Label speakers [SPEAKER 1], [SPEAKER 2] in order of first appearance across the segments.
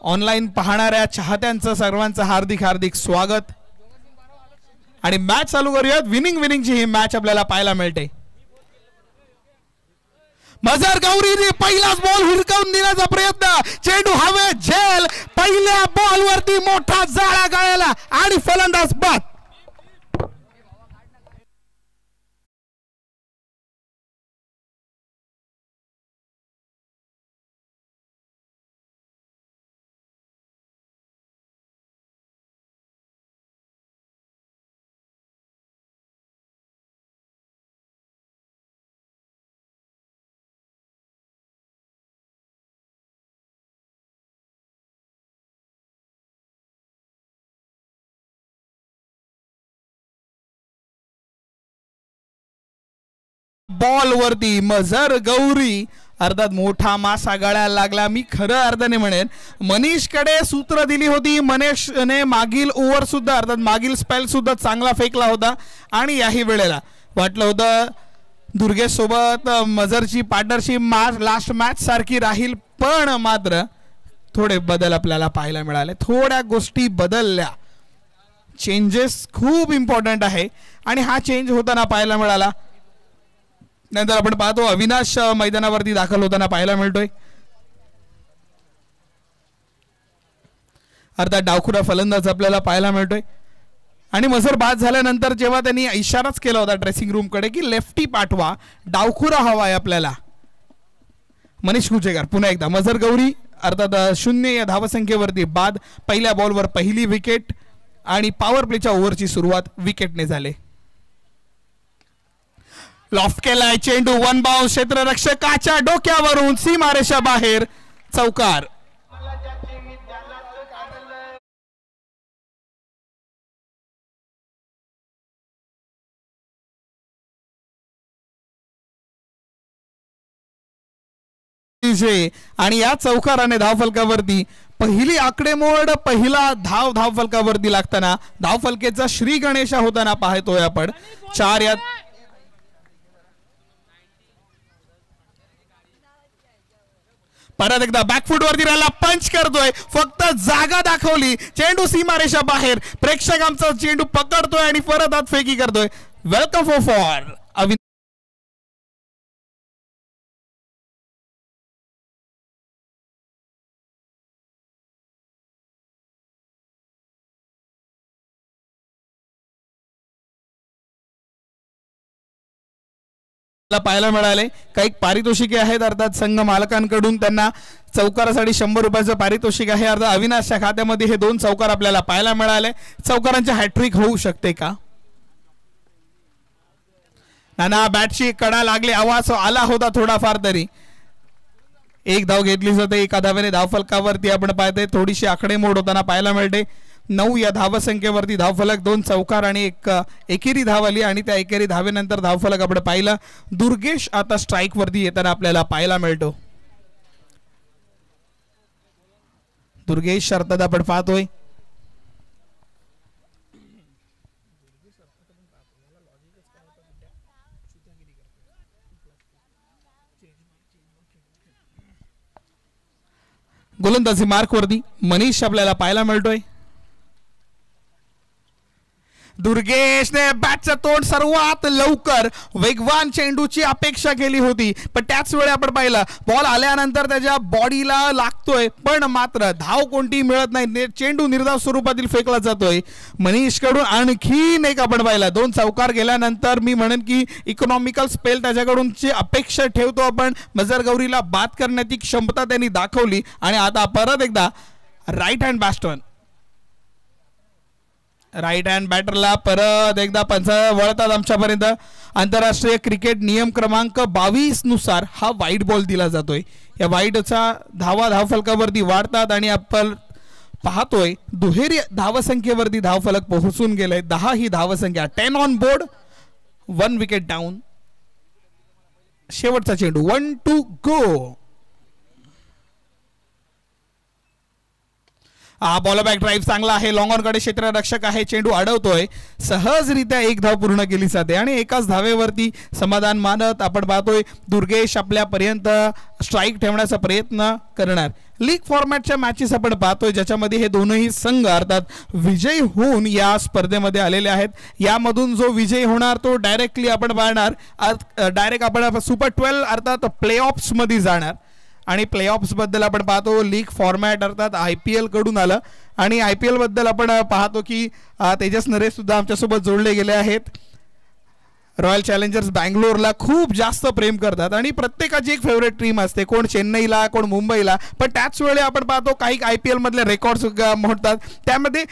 [SPEAKER 1] Online पाहणाऱ्या चाहत्यांचं सर्वांचं हार्दिक हार्दिक स्वागत आणि मॅच चालू करूयात. विनिंगची ही मॅच आपल्याला पाहायला मिळते. मजर गौरीने पहिलाच बॉल हुरकावून देण्याचा प्रयत्न, चेंडू हवे झेल, पहिल्या बॉलवरती मोठा जाळा गळाला आणि फलंदाज बाद. बॉल वरती मजर गौरी अर्थात मोठा मासा गळायला लागला. मी खरं अर्थाने म्हणेन मनीषकडे सूत्र दिली होती. मनीषने मागील ओव्हर सुद्धा अर्थात मागील स्पेल सुद्धा चांगला फेकला होता आणि याही वेळेला वाटलं होतं दुर्गेश सोबत मजरची पार्टनरशिप लास्ट मॅच सारखी राहील, पण मात्र थोडे बदल आपल्याला पाहायला मिळाले. थोड्या गोष्टी बदलल्या. चेंजेस खूप इम्पॉर्टंट आहे आणि हा चेंज होताना पाहायला मिळाला. नंतर आपण पाहतो अविनाश मैदानावरती दाखल होताना पाहायला मिळतोय. अर्थात डावखुरा फलंदाज आपल्याला पाहायला मिळतोय आणि मजर बाद झाल्यानंतर जेव्हा त्यांनी इशाराच केला होता ड्रेसिंग रूम कडे की लेफ्टी पाठवा, डावखुरा हवा आहे आपल्याला. मनीष कुचेकर पुन्हा एकदा मजर गौरी अर्थात 0 या धावसंख्येवरती बाद. पहिल्या बॉलवर पहिली विकेट आणि पॉवर प्लेच्या ओव्हरची सुरुवात विकेटने झाले. लॉफ्ट केलाय चेंडू, वन बाउंस, क्षेत्ररक्षकाच्या डोक्यावरून सीमारेषा बाहेर, चौकार. आणि या चौकाराने धावफलकावरती पहिली आकडेमोड, पहिला धावफलकावरती लागताना धावफलकेचा श्री गणेशा होताना पाहतोय आपण. 4 या परत एकदा बॅकफुट वरती राहिला, पंच करतोय, फक्त जागा दाखवली, चेंडू सीमारेषा बाहेर. प्रेक्षक आमचा चेंडू पकडतोय आणि परत हात फेकी करतोय. वेलकम फॉर पाहायला मिळाले. काही पारितोषिके आहेत अर्थात संघ मालकांकडून त्यांना चौकारासाठी 100 रुपयाचं पारितोषिक आहे. अर्थात अविनाशच्या खात्यामध्ये हे 2 चौकार आपल्याला पाहायला मिळाले. चौकारांची हॅट्रिक होऊ शकते का? नाना बॅटची कडा लागली, आवाज आला होता थोडाफार तरी. एक धाव घेतली जाते, एका धावेने धावफलकावरती आपण पाहते थोडीशी आकडेमोड होताना पाहायला मिळते. 9 या धावसंख्येवरती धावफलक, 2 चौकार आणि एक एकेरी धाव आली आणि त्या एकेरी धावेनंतर धावफलक आपण पाहिलं. दुर्गेश आता स्ट्राईक वरती येताना आपल्याला पाहायला मिळतो. दुर्गेश अर्थात आपण पाहतोय गोलंदाजी मार्क वरती मनीष आपल्याला पाहायला मिळतोय. दुर्गेशने बॅटचं तोंड सर्वात लवकर, वेगवान चेंडूची अपेक्षा केली होती, पण त्याच वेळी आपण पाहिलं बॉल आल्यानंतर त्याच्या बॉडीला लागतोय, पण मात्र धाव कोणती मिळत नाही. चेंडू निर्धाव स्वरूपातील फेकला जातोय मनीष कडून. आणखीन एक आपण पाहिलं 2 चौकार गेल्यानंतर मी म्हणेन की इकॉनॉमिकल स्पेल त्याच्याकडून ची अपेक्षा ठेवतो आपण. मजर गौरीला बाद करण्याची क्षमता त्यांनी दाखवली आणि आता परत एकदा right hand batsman, right hand बॅटरला परत एकदा पंच वळतात आमच्यापर्यंत. आंतरराष्ट्रीय क्रिकेट नियम क्रमांक 22 नुसार हा वाईट बॉल दिला जातोय. या वाईटचा धावफलकावरती वाढतात आणि आपण पाहतोय दुहेरी धावसंख्येवरती धावफलक पोहोचून गेले. 10 ही धावसंख्या, 10 ऑन बोर्ड, 1 विकेट डाऊन. शेवटचा चेंडू, 1 to go. Ball back drive चांगला आहे, लॉंग ऑन कडे क्षेत्ररक्षक आहे, चेंडू अडवतोय, सहजरित्या एक धाव पूर्ण केली जाते आणि एकाच धावेवरती समाधान मानत आपण पाहतोय दुर्गेश आपल्यापर्यंत स्ट्राईक ठेवण्याचा प्रयत्न करणार. लीग फॉर्मॅटच्या मॅचेस आपण पाहतोय ज्याच्यामध्ये हे दोनही संघ अर्थात विजयी होऊन या स्पर्धेमध्ये आलेले आहेत. यामधून जो विजयी होणार तो डायरेक्टली आपण पाहणार, डायरेक्ट आपण सुपर 12 अर्थात प्ले ऑफ्स मध्ये जाणार. आणि प्ले ऑफ्स बद्दल आपण पाहतो लीग फॉर्मॅट अर्थात IPL कडून आलं आणि IPL बद्दल आपण पाहतो की तेजस नरेश सुद्धा आमच्यासोबत जोडले गेले आहेत. रॉयल चॅलेंजर्स बँगलोरला खूप जास्त प्रेम करतात आणि प्रत्येकाची एक फेवरेट टीम असते, कोण चेन्नईला कोण मुंबईला, पण त्याच वेळी आपण पाहतो काही IPL मधले रेकॉर्ड्स म्हणतात. त्यामध्ये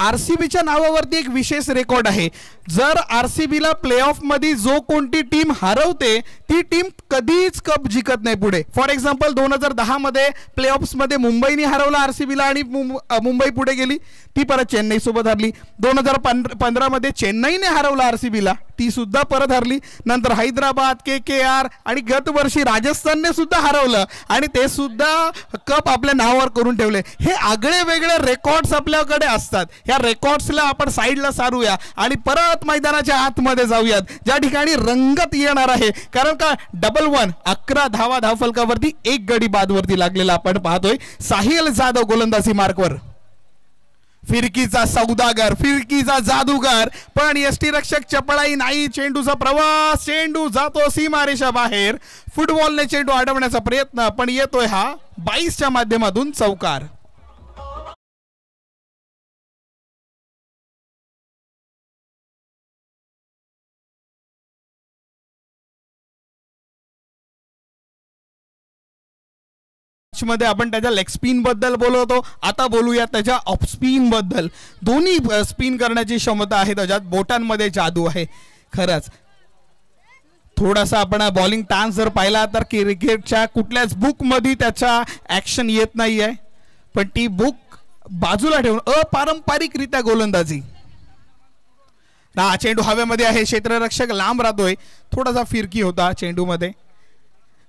[SPEAKER 1] RCBच्या नावावरती एक विशेष रेकॉर्ड आहे. जर RCBला प्ले ऑफ मध्ये जो कोणती टीम हरवते ती टीम कधीच कप जिंकत नाही पुढे. फॉर एक्झाम्पल 2010 मध्ये प्ले ऑफ्स मध्ये मुंबईने हरवला RCBला आणि मुंबई पुढे गेली, ती परत चेन्नई सोबत हरली. 2015 मध्ये चेन्नईने हरवला RCBला, ती सुद्धा परत हरली. नंतर हैदराबाद, KKR आणि गत वर्षी राजस्थानने सुद्धा हरवलं आणि ते सुद्धा कप आपल्या नावावर करून ठेवले. हे आगळे वेगळे रेकॉर्ड्स आपल्याकडे असतात. या रेकॉर्ड्सला आपण साईडला सारूया आणि परत मैदानाच्या आतमध्ये जाऊयात ज्या ठिकाणी रंगत येणार आहे. कारण का 1-1 11 धावा धावफलकावरती एक गडी बादवरती लागलेला आपण पाहतोय. साहिल जाधव गोलंदाजी मार्कवर, फिरकीचा सौदागर, फिरकीचा जादूगार, पण यष्टीरक्षक चपळाई नाही. चेंडूचा प्रवास, चेंडू जातो सीमारेषा बाहेर. फुटबॉलने चेंडू अडवण्याचा प्रयत्न, पण येतोय हा 22च्या माध्यमातून चौकार. मध्ये आपण त्याच्या लेग स्पिन बद्दल बोलतो, आता बोलूया त्याच्या ऑफ स्पिन बद्दल. दोन्ही स्पिन करण्याची क्षमता आहे त्याच्यात, बोटांमध्ये जादू आहे. खरंच थोडासा आपण बॉलिंग टान्स जर पाहिला तर क्रिकेटच्या कुठल्याच बुक मध्ये त्याच्या ऍक्शन येत नाहीये, पण ती बुक बाजूला ठेवून अपारंपरिकरित्या गोलंदाजी. चेंडू हवेमध्ये आहे, क्षेत्ररक्षक लांब राहतोय, थोडासा फिरकी होता चेंडूमध्ये.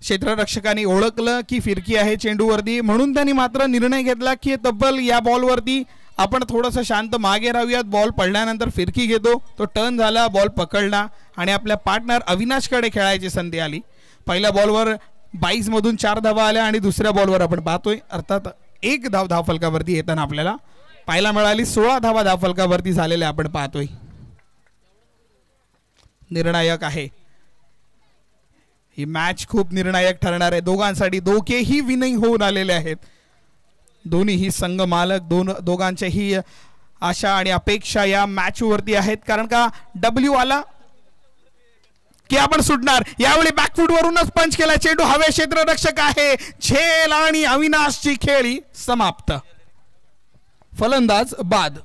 [SPEAKER 1] क्षेत्ररक्षकांनी ओळखलं की फिरकी आहे चेंडूवरती, म्हणून त्यांनी मात्र निर्णय घेतला की तब्बल या बॉलवरती आपण थोडंसं शांत मागे राहूयात. बॉल पडल्यानंतर फिरकी घेतो, तो टर्न झाला, बॉल पकडला आणि आपल्या पार्टनर अविनाशकडे खेळायची संधी आली. पहिल्या बॉलवर 22 मधून 4 धावा आल्या आणि दुसऱ्या बॉलवर आपण पाहतोय अर्थात एक धाव धावफलकावरती येताना आपल्याला पाहायला मिळाली. 16 धावा धावफलकावरती झालेल्या आपण पाहतोय. निर्णायक आहे ही मॅच, खूप निर्णायक ठरणार आहे दोघांसाठी. दोघेही विनिंग होऊन आलेले आहेत, दोन्हीही संघ मालक. दोघांच्याही आशा आणि अपेक्षा या मॅच वरती आहेत. कारण का W आला की आपण सुटणार. यावेळी बॅकफूट वरूनच पंच केला, चेंडू हवे, क्षेत्ररक्षक आहे, झेल आणि अविनाशची खेळी समाप्त. फलंदाज बाद.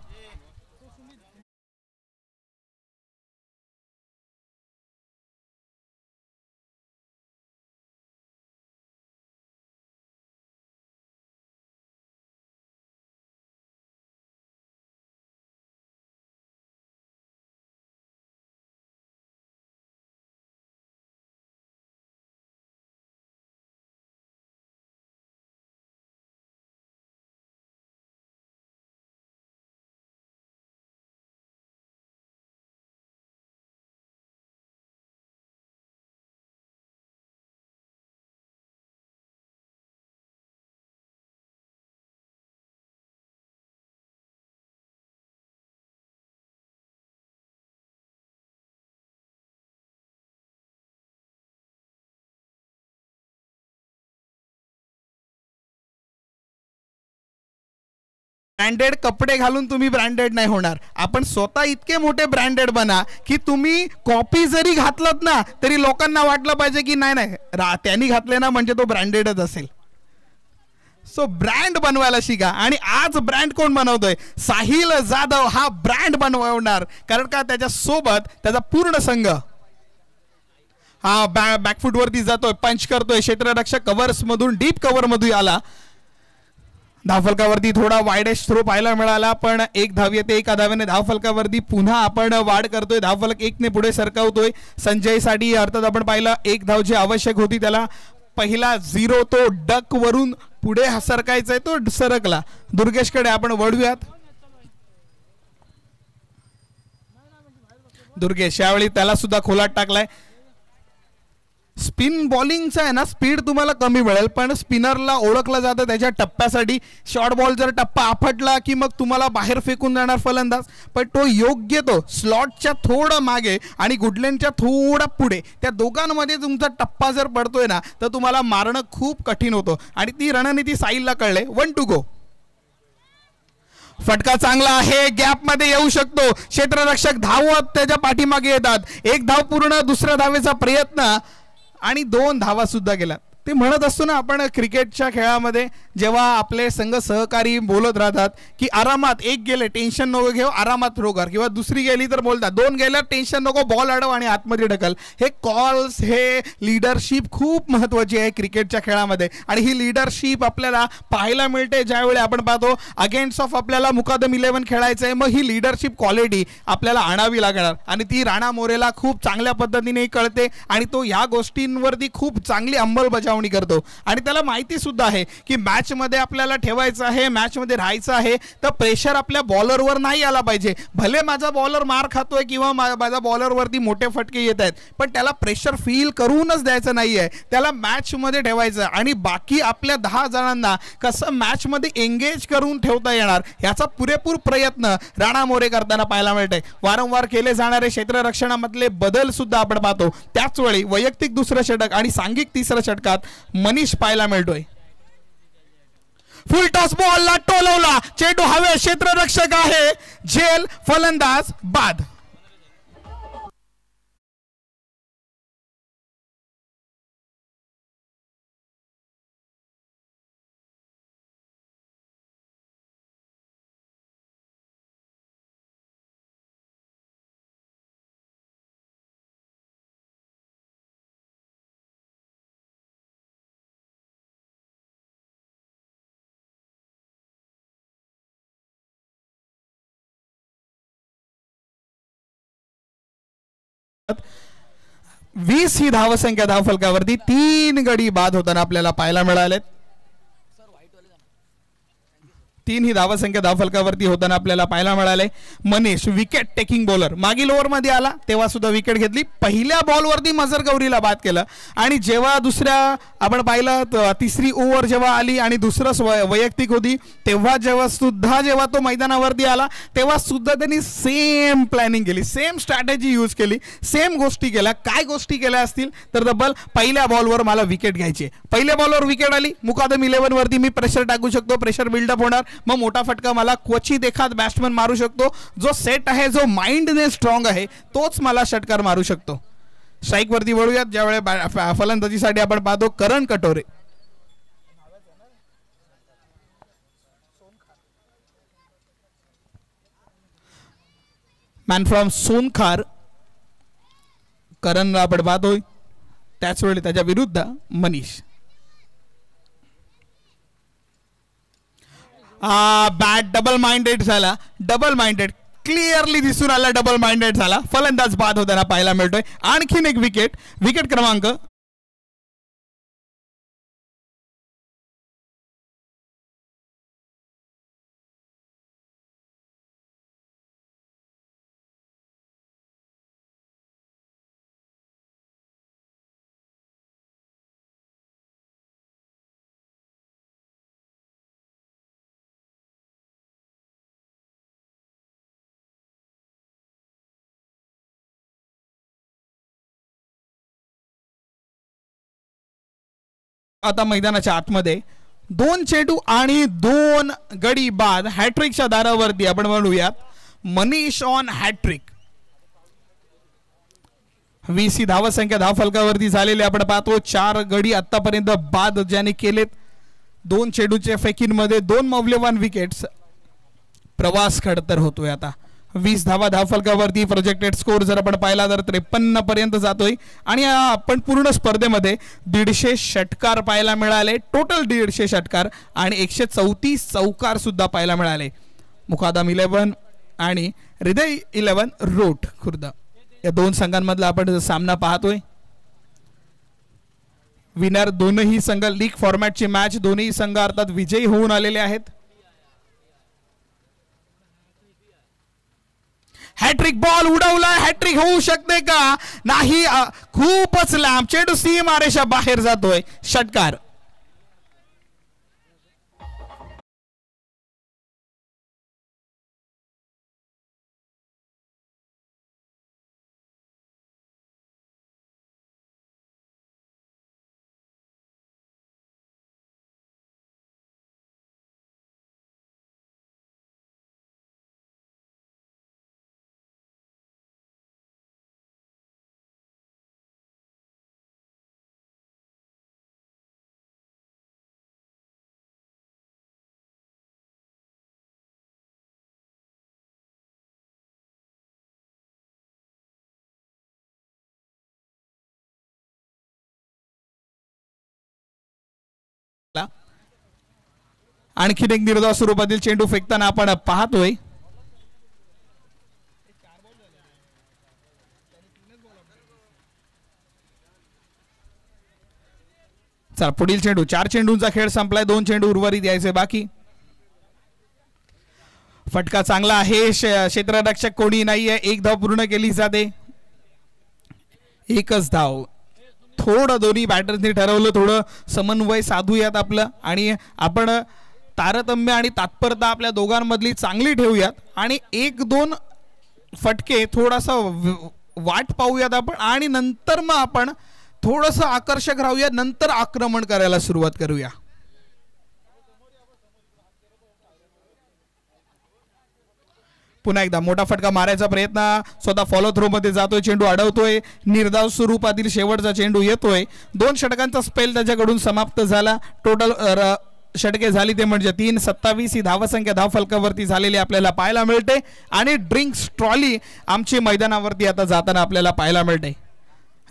[SPEAKER 1] ब्रँडेड कपडे घालून तुम्ही ब्रँडेड नाही होणार. आपण स्वतः इतके मोठे ब्रँडेड बना की तुम्ही कॉपी जरी घातलत ना तरी लोकांना वाटलं पाहिजे की नाही नाही त्यांनी घातले ना म्हणजे तो ब्रँडेडच असेल. सो ब्रँड बनवायला शिका. आणि आज ब्रँड कोण बनवतोय? साहिल जाधव हा ब्रँड बनवणार. कारण का त्याच्या सोबत त्याचा पूर्ण संघ. हा बॅकफूट वरती जातोय, पंच करतोय, क्षेत्ररक्षक कव्हर्स मधून डीप कव्हर मधून आला. धावफलकावरती थोडा वाईडेस्ट थ्रो पाहायला मिळाला, पण एक धाव येते. एका धावेने धावफलकावरती पुन्हा आपण वाढ करतोय. धावफलक 1 ने पुढे सरकवतोय. संजय साठी अर्थात आपण पाहिलं एक धाव जी आवश्यक होती त्याला पहिला 0 तो डक वरून पुढे सरकायचा तो सरकला. दुर्गेशकडे आपण वळूयात. दुर्गेश यावेळी त्याला सुद्धा खोलात टाकलाय. स्पिन बॉलिंगचा आहे ना स्पीड तुम्हाला कमी मिळेल पण स्पिनरला ओळखलं जातं त्याच्या टप्प्यासाठी. शॉर्ट बॉल जर टप्पा आपटला की मग तुम्हाला बाहेर फेकून जाणार फलंदाज, पण तो योग्य तो स्लॉटच्या थोडं मागे आणि गुडलेनच्या थोडा पुढे त्या दोघांमध्ये तुमचा टप्पा जर पडतोय ना तर तुम्हाला मारणं खूप कठीण होतं आणि ती रणनीती साहिलला कळले. 1 to go. फटका चांगला आहे, गॅप मध्ये येऊ शकतो. क्षेत्ररक्षक धावत त्याच्या पाठीमागे येतात. 1 धाव पूर्ण, दुसऱ्या धावेचा प्रयत्न आणि 2 धावा सुद्धा गेला. ते म्हणत असतो ना आपण क्रिकेटच्या खेळामध्ये जेव्हा आपले संघ सहकारी बोलत राहतात की आरामात 1 गेले टेन्शन नको घेऊ, आरामात थ्रो कर, किंवा दुसरी गेली तर बोलतात 2 गेल्या टेन्शन नको, बॉल अडव आणि आतमध्ये ढकल. हे कॉल्स, हे लिडरशिप खूप महत्त्वाची आहे क्रिकेटच्या खेळामध्ये आणि ही लिडरशिप आपल्याला पाहायला मिळते ज्यावेळी आपण पाहतो अगेन्स्ट ऑफ आपल्याला मुकादम 11 खेळायचं आहे. मग ही लिडरशिप क्वालिटी आपल्याला आणावी लागणार आणि ती राणा मोरेला खूप चांगल्या पद्धतीने कळते आणि तो या गोष्टींवरती खूप चांगली अंमलबजावणी करतो आणि त्याला माहिती सुद्धा आहे की मॅच मध्ये आपल्याला ठेवायचं आहे, मॅच मध्ये राहायचं आहे, तर प्रेशर आपल्या बॉलरवर नाही आला पाहिजे. भले माझा बॉलर मार खातोय किंवा माझ्या बॉलरवरती मोठे फटके येत आहेत पण त्याला प्रेशर फील करूनच द्यायचं नाहीये, त्याला मॅच मध्ये ठेवायचं आणि बाकी आपल्या 10 जणांना कसं मॅच मध्ये एंगेज करून ठेवता येणार याचा पुरेपूर प्रयत्न राणा मोरे करताना पाहायला मिळते. वारंवार केले जाणारे क्षेत्ररक्षणामधले बदल सुद्धा आपण पाहतो. त्याच वेळी वैयक्तिक दुसरं षटक आणि सांघिक तिसऱ्या षटकात मनीष पाहायला मिळतोय. फुल टॉस बॉलला टोलवला, चेंडू हवे, क्षेत्ररक्षक आहे झेल, फलंदाज बाद. वीस ही धावसंख्या धावफलकावरती 3 गडी बाद होताना आपल्याला पाहायला मिळालेत. 3 ही धावसंख्या धावफलकावरती होताना आपल्याला पाहायला मिळाले. मनीष विकेट टेकिंग बॉलर मागील ओव्हरमध्ये आला तेव्हा सुद्धा विकेट घेतली. पहिल्या बॉलवरती मजर गौरीला बाद केलं आणि जेव्हा दुसऱ्या आपण पाहिलं तिसरी ओव्हर जेव्हा आली आणि दुसरं वैयक्तिक होती तेव्हा जेव्हा तो मैदानावरती आला तेव्हा सुद्धा त्यांनी सेम प्लॅनिंग केली, सेम स्ट्रॅटेजी यूज केली, सेम गोष्टी केल्या. काय गोष्टी केल्या असतील तर तब्बल पहिल्या बॉलवर मला विकेट घ्यायची, पहिल्या बॉलवर विकेट आली, मुकादम 11 वरती मी प्रेशर टाकू शकतो, प्रेशर बिल्डअप होणार, मग मोठा फटका मला क्वचित एखाद बॅट्समन मारू शकतो. जो सेट आहे, जो माइंडने स्ट्रॉंग आहे तोच मला षटकार मारू शकतो. स्ट्राईक वरती वळूयात. ज्यावेळी फलंदाजीसाठी आपण पाहतो करण कटोरे. मॅन फ्रॉम सोनखार करणला आपण पाहतोय. त्याच वेळी त्याच्या विरुद्ध मनीष. बॅट डबल माइंडेड झाला, डबल माइंडेड क्लिअरली दिसून आला, डबल माइंडेड झाला. फलंदाज बाद होताना पाहायला मिळतोय. आणखीन एक विकेट, विकेट क्रमांक आता मैदानाच्या आतमध्ये 2 चेंडू आणि 2 गडी बाद. हॅट्रिकच्या दारावरती आपण म्हणूयात मनीष ऑन हॅट्रिक. 20 ही धावसंख्या धावफलकावरती झालेली आपण पाहतो. 4 गडी आतापर्यंत बाद ज्याने केलेत. 2 चेंडूच्या फेकींमध्ये 2 मौल्यवान विकेट्स. प्रवास खडतर होतोय आता. 20 धावा धावफलकावरती. प्रोजेक्टेड स्कोर जर आपण पाहिला तर 53 पर्यंत जातोय आणि आपण पूर्ण स्पर्धेमध्ये 150 षटकार पाहायला मिळाले. टोटल 150 षटकार आणि 134 चौकार सुद्धा पाहायला मिळाले. मुकादम 11 आणि हृदय 11 रोट खुर्द या 2 संघांमधला आपण सामना पाहतोय. विनर दोनही संघ लीग फॉर्मॅटची मॅच दोन्ही संघ अर्थात विजयी होऊन आलेले आहेत. हॅट्रिक बॉल उडवला, हॅट्रिक होऊ शकते का नाही, खूपच लांब चेंडू सीमारेषा बाहेर जातोय, षटकार. आणखीन एक निर्धाव स्वरूपातील चेंडू फेकताना आपण पाहतोय. चला पुढील चेंडू, 4 चेंडूंचा खेळ संपलाय, 2 चेंडू उर्वरित यायचे बाकी. फटका चांगला आहे, क्षेत्ररक्षक कोणी नाहीये, 1 धाव पूर्ण केली जाते, 1च धाव. थोडं दोन्ही बॅटर्सनी ठरवलं थोडं समन्वय साधूयात आपलं आणि आपण तारतम्य आणि तात्परता आपल्या दोघांमधली चांगली ठेवूयात आणि 1-2 फटके थोडासा वाट पाहूयात आपण आणि नंतर मग आपण थोडंसं आकर्षक राहूया, नंतर आक्रमण करायला सुरुवात करूया. पुन्हा एकदा मोठा फटका मारायचा प्रयत्न, स्वतः फॉलो थ्रो मध्ये जातोय, चेंडू अडवतोय, निर्धाव स्वरूपातील शेवटचा चेंडू येतोय. 2 षटकांचा स्पेल त्याच्याकडून समाप्त झाला. टोटल षटके झाली ते म्हणजे 3-27 ही धावसंख्या धावफलकावरती झालेली आपल्याला पाहायला मिळते आणि ड्रिंक्स ट्रॉली आमची मैदानावरती आता जाताना आपल्याला पाहायला मिळते.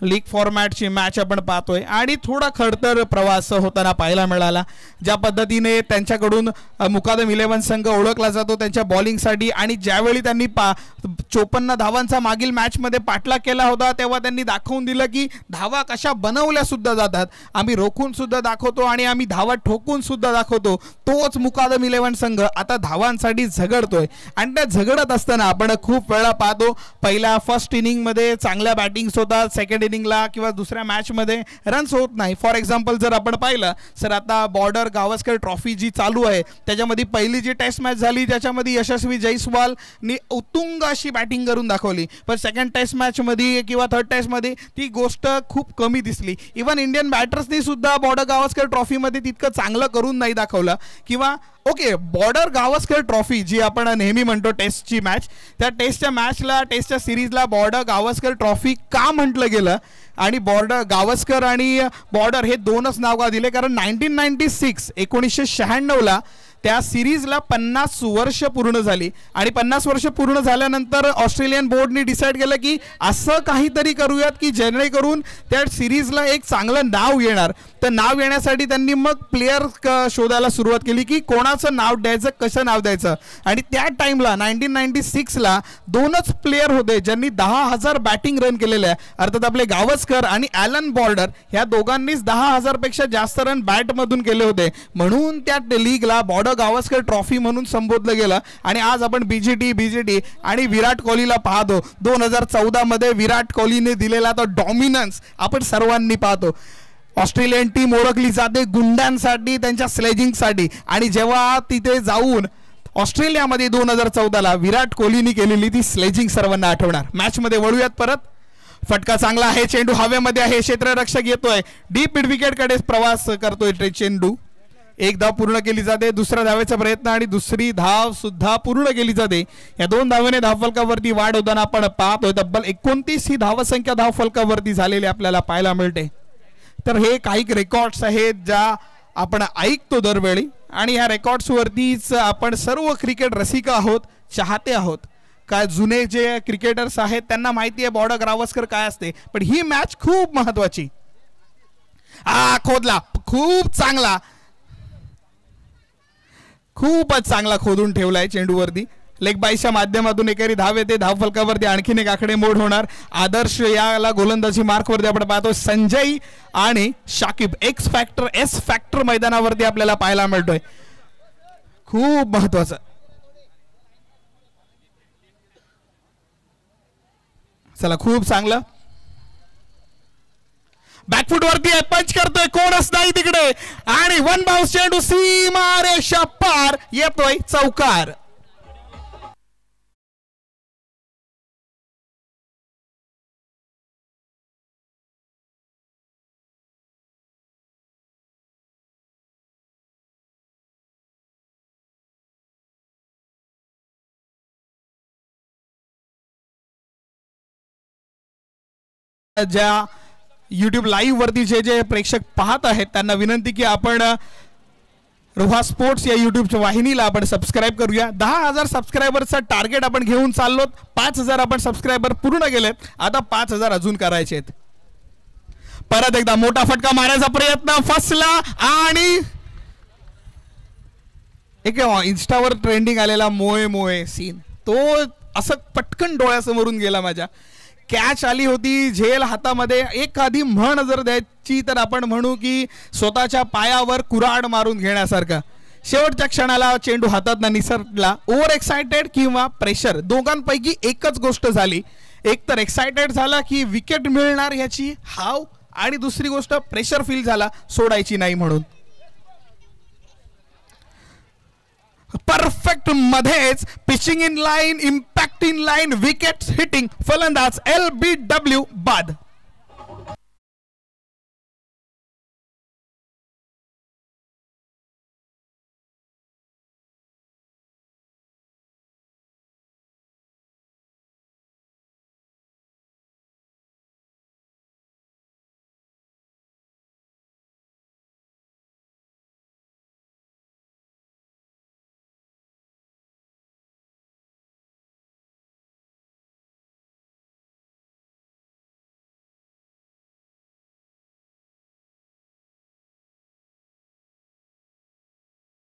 [SPEAKER 1] लीग फॉर्मॅटची मॅच आपण पाहतोय आणि थोडा खडतर प्रवास होताना पाहायला मिळाला. ज्या पद्धतीने त्यांच्याकडून मुकादम 11 संघ ओळखला जातो त्यांच्या बॉलिंगसाठी आणि ज्यावेळी त्यांनी 54 धावांचा मागील मॅचमध्ये पाठलाग केला होता तेव्हा त्यांनी दाखवून दिलं की धावा कशा बनवल्या सुद्धा जातात, आम्ही रोखून सुद्धा दाखवतो आणि आम्ही धावा ठोकून सुद्धा दाखवतो. तोच मुकादम 11 संघ आता धावांसाठी झगडतोय आणि त्या झगडत असताना आपण खूप वेळा पाहतो पहिल्या फर्स्ट इनिंगमध्ये चांगल्या बॅटिंग्स होतात, सेकंड इनिंगला किंवा दुसऱ्या मॅच मध्ये रन्स होत नाही. फॉर एक्झाम्पल जर आपण पाहिलं सर आता बॉर्डर गावस्कर ट्रॉफी जी चालू आहे त्याच्यामध्ये पहिली जी टेस्ट मॅच झाली त्याच्यामध्ये यशस्वी जयस्वालनी उत्तुंग अशी बॅटिंग करून दाखवली, पण सेकंड टेस्ट मॅच मध्ये किंवा थर्ड टेस्ट मध्ये ती गोष्ट खूप कमी दिसली. इव्हन इंडियन बॅटर्सनी सुद्धा बॉर्डर गावस्कर ट्रॉफी मध्ये तितकं चांगलं करून नाही दाखवलं. किंवा ओके बॉर्डर गावस्कर ट्रॉफी जी आपण नेहमी म्हणतो टेस्टची मॅच, त्या टेस्टच्या मॅचला टेस्टच्या सिरीजला बॉर्डर गावस्कर ट्रॉफी का म्हटलं गेलं आणि बॉर्डर गावस्कर आणि बॉर्डर हे 2च नाव का दिले, कारण 1996 त्या सिरीजला 50 वर्ष पूर्ण झाली आणि 50 वर्ष पूर्ण झाल्यानंतर ऑस्ट्रेलियन बोर्डनी डिसाईड केलं की असं काहीतरी करूयात की जेणेकरून त्या सिरीजला एक चांगलं नाव येणार. तर नाव येण्यासाठी त्यांनी मग प्लेयर शोधायला सुरुवात केली की कोणाचं नाव द्यायचं, कसं नाव द्यायचं. आणि त्या टाइमला 1996ला 2च प्लेयर होते ज्यांनी 10,000 बॅटिंग रन केलेल्या, अर्थात आपले गावस्कर आणि ॲलन बॉर्डर ह्या दोघांनीच 10,000 पेक्षा जास्त रन बॅटमधून केले होते, म्हणून त्या लीगला बॉर्डर गावस्कर ट्रॉफी म्हणून संबोधलं गेलं. आणि आज आपण बीजीटी आणि विराट कोहलीला पाहतो. 2014 मध्ये विराट कोहलीने दिलेला तो डॉमिनन्स आपण सर्वांनी पाहतो. ऑस्ट्रेलियन टीम ओळखली जाते गुंड्यांसाठी, त्यांच्या स्लेजिंगसाठी, आणि जेव्हा तिथे जाऊन ऑस्ट्रेलियामध्ये 2014ला विराट कोहलीने केलेली ती स्लेजिंग सर्वांना आठवणार. मॅच मध्ये वळूयात परत. फटका चांगला आहे, चेंडू हवेमध्ये आहे, क्षेत्ररक्षक येतोय, डीप मिड विकेट कडे प्रवास करतोय चेंडू. 1 धाव पूर्ण केली जाते, दुसऱ्या धावेचा प्रयत्न आणि दुसरी धाव सुद्धा पूर्ण केली जाते. या 2 धावेने धावफलकावरती वाढ होताना आपण पाहतोय. तब्बल 29 ही धावसंख्या धावफलकावरती झालेली आपल्याला पाहायला मिळते. तर हे काही रेकॉर्ड्स आहेत ज्या आपण ऐकतो दरवेळी आणि ह्या रेकॉर्ड्स वरतीच आपण सर्व क्रिकेट रसिक आहोत, चाहते आहोत. काय जुने जे क्रिकेटर्स आहेत त्यांना माहिती आहे बॉर्डर गावस्कर काय असते, पण ही मॅच खूप महत्वाची. खोदला, खूप चांगला, खूपच चांगला खोदून ठेवलाय चेंडूवरती लेग बाईसच्या माध्यमातून एकेरी धाव येते. धावफलकावरती आणखीन एक आकडेमोड होणार. आदर्श याला गोलंदाजी मार्कवरती आपण पाहतो. संजय आणि Shakib x factor S factor मैदानावरती आपल्याला पाहायला मिळतोय. खूप महत्वाचं. चला खूप चांगलं. बॅकफुट वरती आहे, पंच करतोय, कोणच नाही तिकडे आणि वन बाउन्स चेंडू सीमा रेषा पार येतोय, चौकार. ज्या YouTube लाईव्ह वरती जे जे प्रेक्षक पाहत आहेत त्यांना विनंती की आपण रोहा स्पोर्ट्स या यूट्यूबच्या वाहिनीला आपण सबस्क्राईब करूया. 10,000 सबस्क्रायबरचा टार्गेट आपण घेऊन चाललो. 5,000 आपण सबस्क्रायबर पूर्ण केलेत, आता 5,000 अजून करायचे आहेत. परत एकदा मोठा फटका मारायचा प्रयत्न, फसला आणि एक इन्स्टावर ट्रेंडिंग आलेला मोये मोये सीन तो असं पटकन डोळ्यासमोरून गेला माझ्या. कॅच आली होती, झेल हातामध्ये. एखादी म्हण जर द्यायची तर आपण म्हणू की स्वतःच्या पायावर कुऱ्हाड मारून घेण्यासारखा. शेवटच्या क्षणाला चेंडू हातात निसरला. ओव्हर एक्साइटेड किंवा प्रेशर दोघांपैकी एकच गोष्ट झाली. एक तर एक्साइटेड झाला की विकेट मिळणार याची हाव, आणि दुसरी गोष्ट प्रेशर फील झाला सोडायची नाही म्हणून. परफेक्ट मध्येच pitching in line, impact in line, wicket hitting फलंदाज LBW बाद.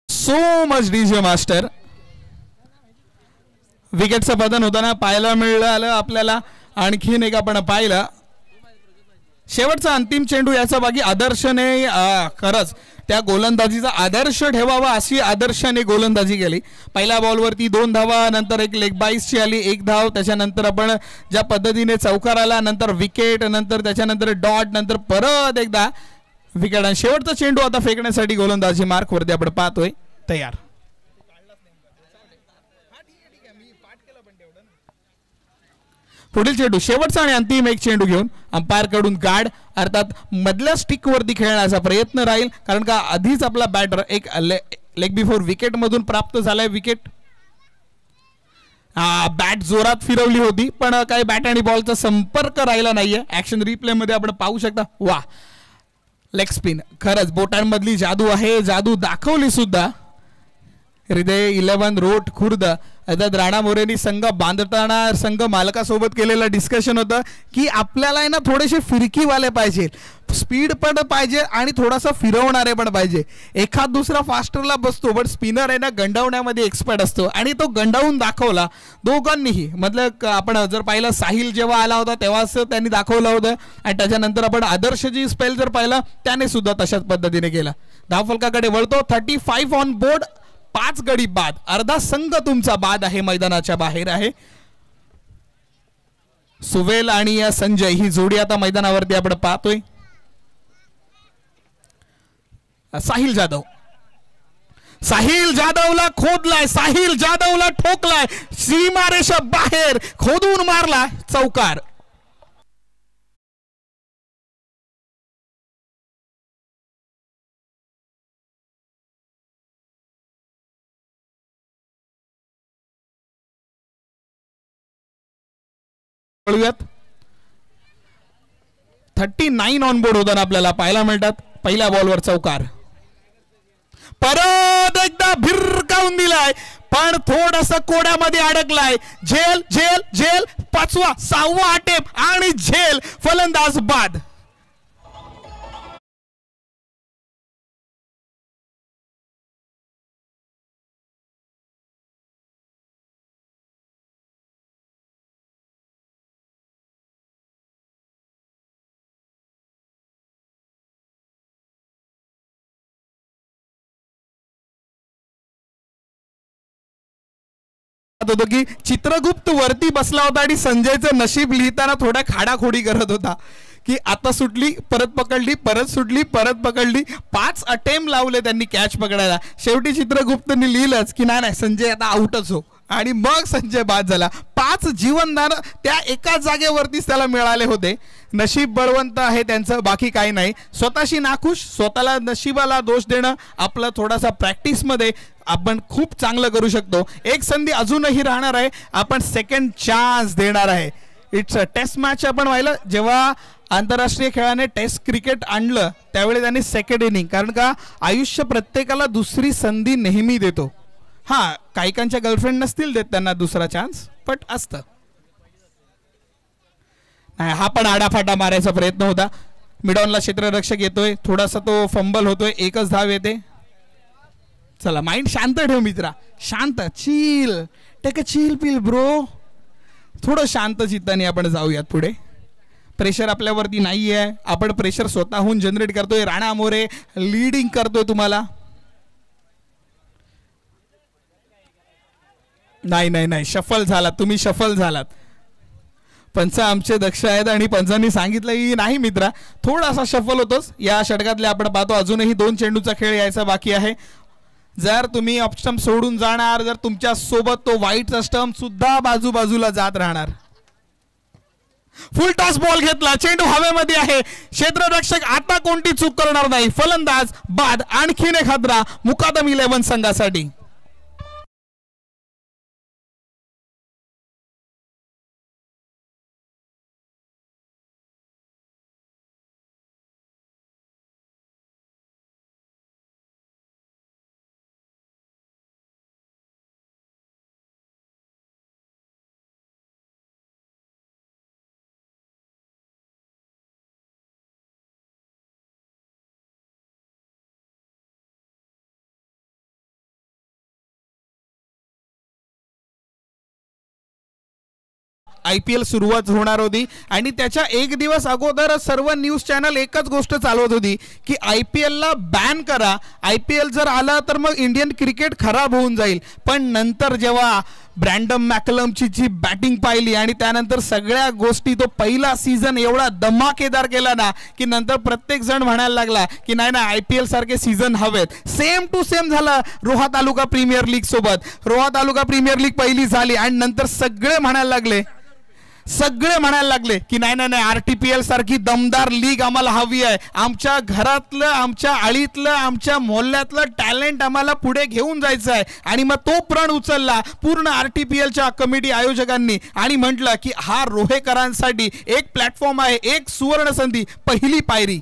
[SPEAKER 1] So much DJ master. विकेटचं पतन होताना पाहायला मिळालं आपल्याला. आणखीन एक आपण पाहिलं शेवटचा अंतिम चेंडू याचा बाकी आदर्शने खरंच त्या गोलंदाजीचा आदर्श ठेवावा अशी आदर्शाने गोलंदाजी केली. पहिल्या बॉलवरती 2 धावा, नंतर एक लेग बाईसची आली 1 धाव, त्याच्यानंतर आपण ज्या पद्धतीने चौकार आला, नंतर विकेट, नंतर त्याच्यानंतर डॉट, नंतर परत एकदा विकेट आणि शेवटचा चेंडू आता फेकण्यासाठी गोलंदाजी मार्क वरती आपण पाहतोय तयार. पुढील चेंडू शेवटचा आणि अंतिम एक चेंडू घेऊन अंपायर कडून गार्ड अर्थात मधल्या स्टिक वरती खेळण्याचा प्रयत्न राहील, कारण का आधीच आपला बॅटर एक लेग बिफोर विकेट मधून प्राप्त झालाय. विकेट बॅट जोरात फिरवली होती पण काही बॅट आणि बॉलचा संपर्क राहिला नाहीये. ऍक्शन रिप्ले मध्ये आपण पाहू शकता. वा, लेग स्पिन. खरंच बोटांमधली जादू आहे, जादू दाखवली सुद्धा. हृदय 11 रोट खुर्द अर्थात राणा मोरेनी संघ बांधताना संघ मालकासोबत केलेलं डिस्कशन होतं की आपल्याला आहे ना थोडेसे फिरकीवाले पाहिजे, स्पीड पण पाहिजे आणि थोडासा फिरवणारे पण पाहिजे. एखाद दुसरा फास्टरला बसतो पण स्पिनर आहे ना गंडावण्यामध्ये एक्सपर्ट असतो आणि तो गंडावून दाखवला दोघांनीही. मतलब आपण जर पाहिलं साहिल जेव्हा आला होता तेव्हाच त्यांनी दाखवलं होतं आणि त्याच्यानंतर आपण आदर्शची स्पेल जर पाहिलं त्याने सुद्धा तशाच पद्धतीने केला. धावफलकाकडे वळतो. 35 ऑन बोर्ड, 5 गडी बाद. अर्धा संघ तुमचा बाद आहे, मैदानाच्या बाहेर आहे. सुवेल आणि संजय ही जोडी आता मैदानावरती आपण पाहतोय. साहिल जाधव, साहिल जाधवला खोदलाय, साहिल जाधवला ठोकलाय, सीमारेषा बाहेर खोदून मारला, चौकार. वळूयात. 39 ऑन बोर्ड होताना आपल्याला पाहायला मिळतात. पहिल्या बॉलवर चौकार. परत एकदा भिरकावून दिलाय पण थोडस कोड्यामध्ये अडकलाय. झेल झेल झेल, 5वा 6वा अटेम्प्ट आणि झेल, फलंदाज बाद. होतो की चित्रगुप्त वरती बसला होता आणि संजयचं नशीब लिहिताना थोड्या खाडाखोडी करत होता की आता सुटली परत पकडली परत सुटली परत पकडली 5 अटेम्प्ट लावले त्यांनी कॅच पकडायला. शेवटी चित्रगुप्तनी लिहिलंच की नाही संजय आता आउटच हो आणि मग संजय बाद झाला. 5 जीवनदान त्या एका जागेवरतीच त्याला मिळाले होते. नशीब बळवंत आहे त्यांचं, बाकी काही नाही. स्वतःशी नाखुश, स्वतःला नशिबाला दोष देणं, आपलं थोडासा प्रॅक्टिसमध्ये आपण खूप चांगलं करू शकतो. एक संधी अजूनही राहणार आहे, आपण सेकंड चान्स देणार आहे. It's a test match. आपण व्हायला जेव्हा आंतरराष्ट्रीय खेळाने टेस्ट क्रिकेट आणलं त्यावेळी त्यांनी सेकंड इनिंग, कारण का आयुष्य प्रत्येकाला दुसरी संधी नेहमी देतो. हां, काहीकांच्या गर्लफ्रेंड नसतील देत त्यांना दुसरा चान्स, पण असतं. नाही, हा पण आडाफाटा मारायचा प्रयत्न होता. मिडॉनला क्षेत्ररक्षक येतोय, थोडासा तो फंबल होतोय, एकच धाव येते. चला माइंड शांत ठेव मित्रा, शांत, chill, take a chill pill bro. थोडं शांत चित्ताने आपण जाऊयात पुढे. प्रेशर आपल्यावरती नाही आहे, आपण प्रेशर स्वतःहून जनरेट करतोय. राणा मोरे लीडिंग करतोय तुम्हाला. नाही नाही नाही, शफल झालात तुम्ही, शफल झालात. पंच आमचे दक्ष आहेत आणि पंचांनी सांगितलं की नाही मित्रा, थोडासा शफल होतोच. या षटकातले आपण पाहतो अजूनही 2 चेंडूचा खेळ यायचा बाकी आहे. जर तुम्ही ऑफ स्टंप सोडून जाणार, जर तुमच्या सोबत तो व्हाईटचा स्टंप सुद्धा बाजूबाजूला जात राहणार. फुल टॉस बॉल घेतला, चेंडू हवेमध्ये आहे. क्षेत्ररक्षक आता कोणती चूक करणार नाही. फलंदाज बाद, आणखीन एक हादरा मुकादम 11 संघासाठी. IPL सुरुवात होणार होती आणि त्याच्या एक दिवस अगोदर सर्व न्यूज चॅनल एकच गोष्ट चालवत होती की IPL ला बॅन करा. IPL जर आला तर मग इंडियन क्रिकेट खराब होऊन जाईल. पण नंतर जेव्हा ब्रँडम मॅकलमची जी बॅटिंग पाहिली आणि त्यानंतर सगळ्या गोष्टी, तो पहिला सीझन एवढा धमाकेदार केला ना की नंतर प्रत्येक जण म्हणायला लागला की नाही ना IPL सारखे सीझन हवेत. सेम टू सेम झालं रोहा तालुका प्रीमियर लीग सोबत. रोहा तालुका प्रीमियर लीग पहिली झाली आणि नंतर सगळे म्हणायला लागले की नाही नाही नाही, RTPL सारखी दमदार लीग आम्हाला हवी आहे. आमच्या घरातलं, आमच्या आळीतलं, आमच्या मोहल्ल्यातलं टॅलेंट आम्हाला पुढे घेऊन जायचं आहे. आणि मग तो प्रण उचलला पूर्ण RTPLच्या कमिटी आयोजकांनी आणि म्हटलं की हा रोहेकरांसाठी एक प्लॅटफॉर्म आहे, एक सुवर्ण संधी, पहिली पायरी.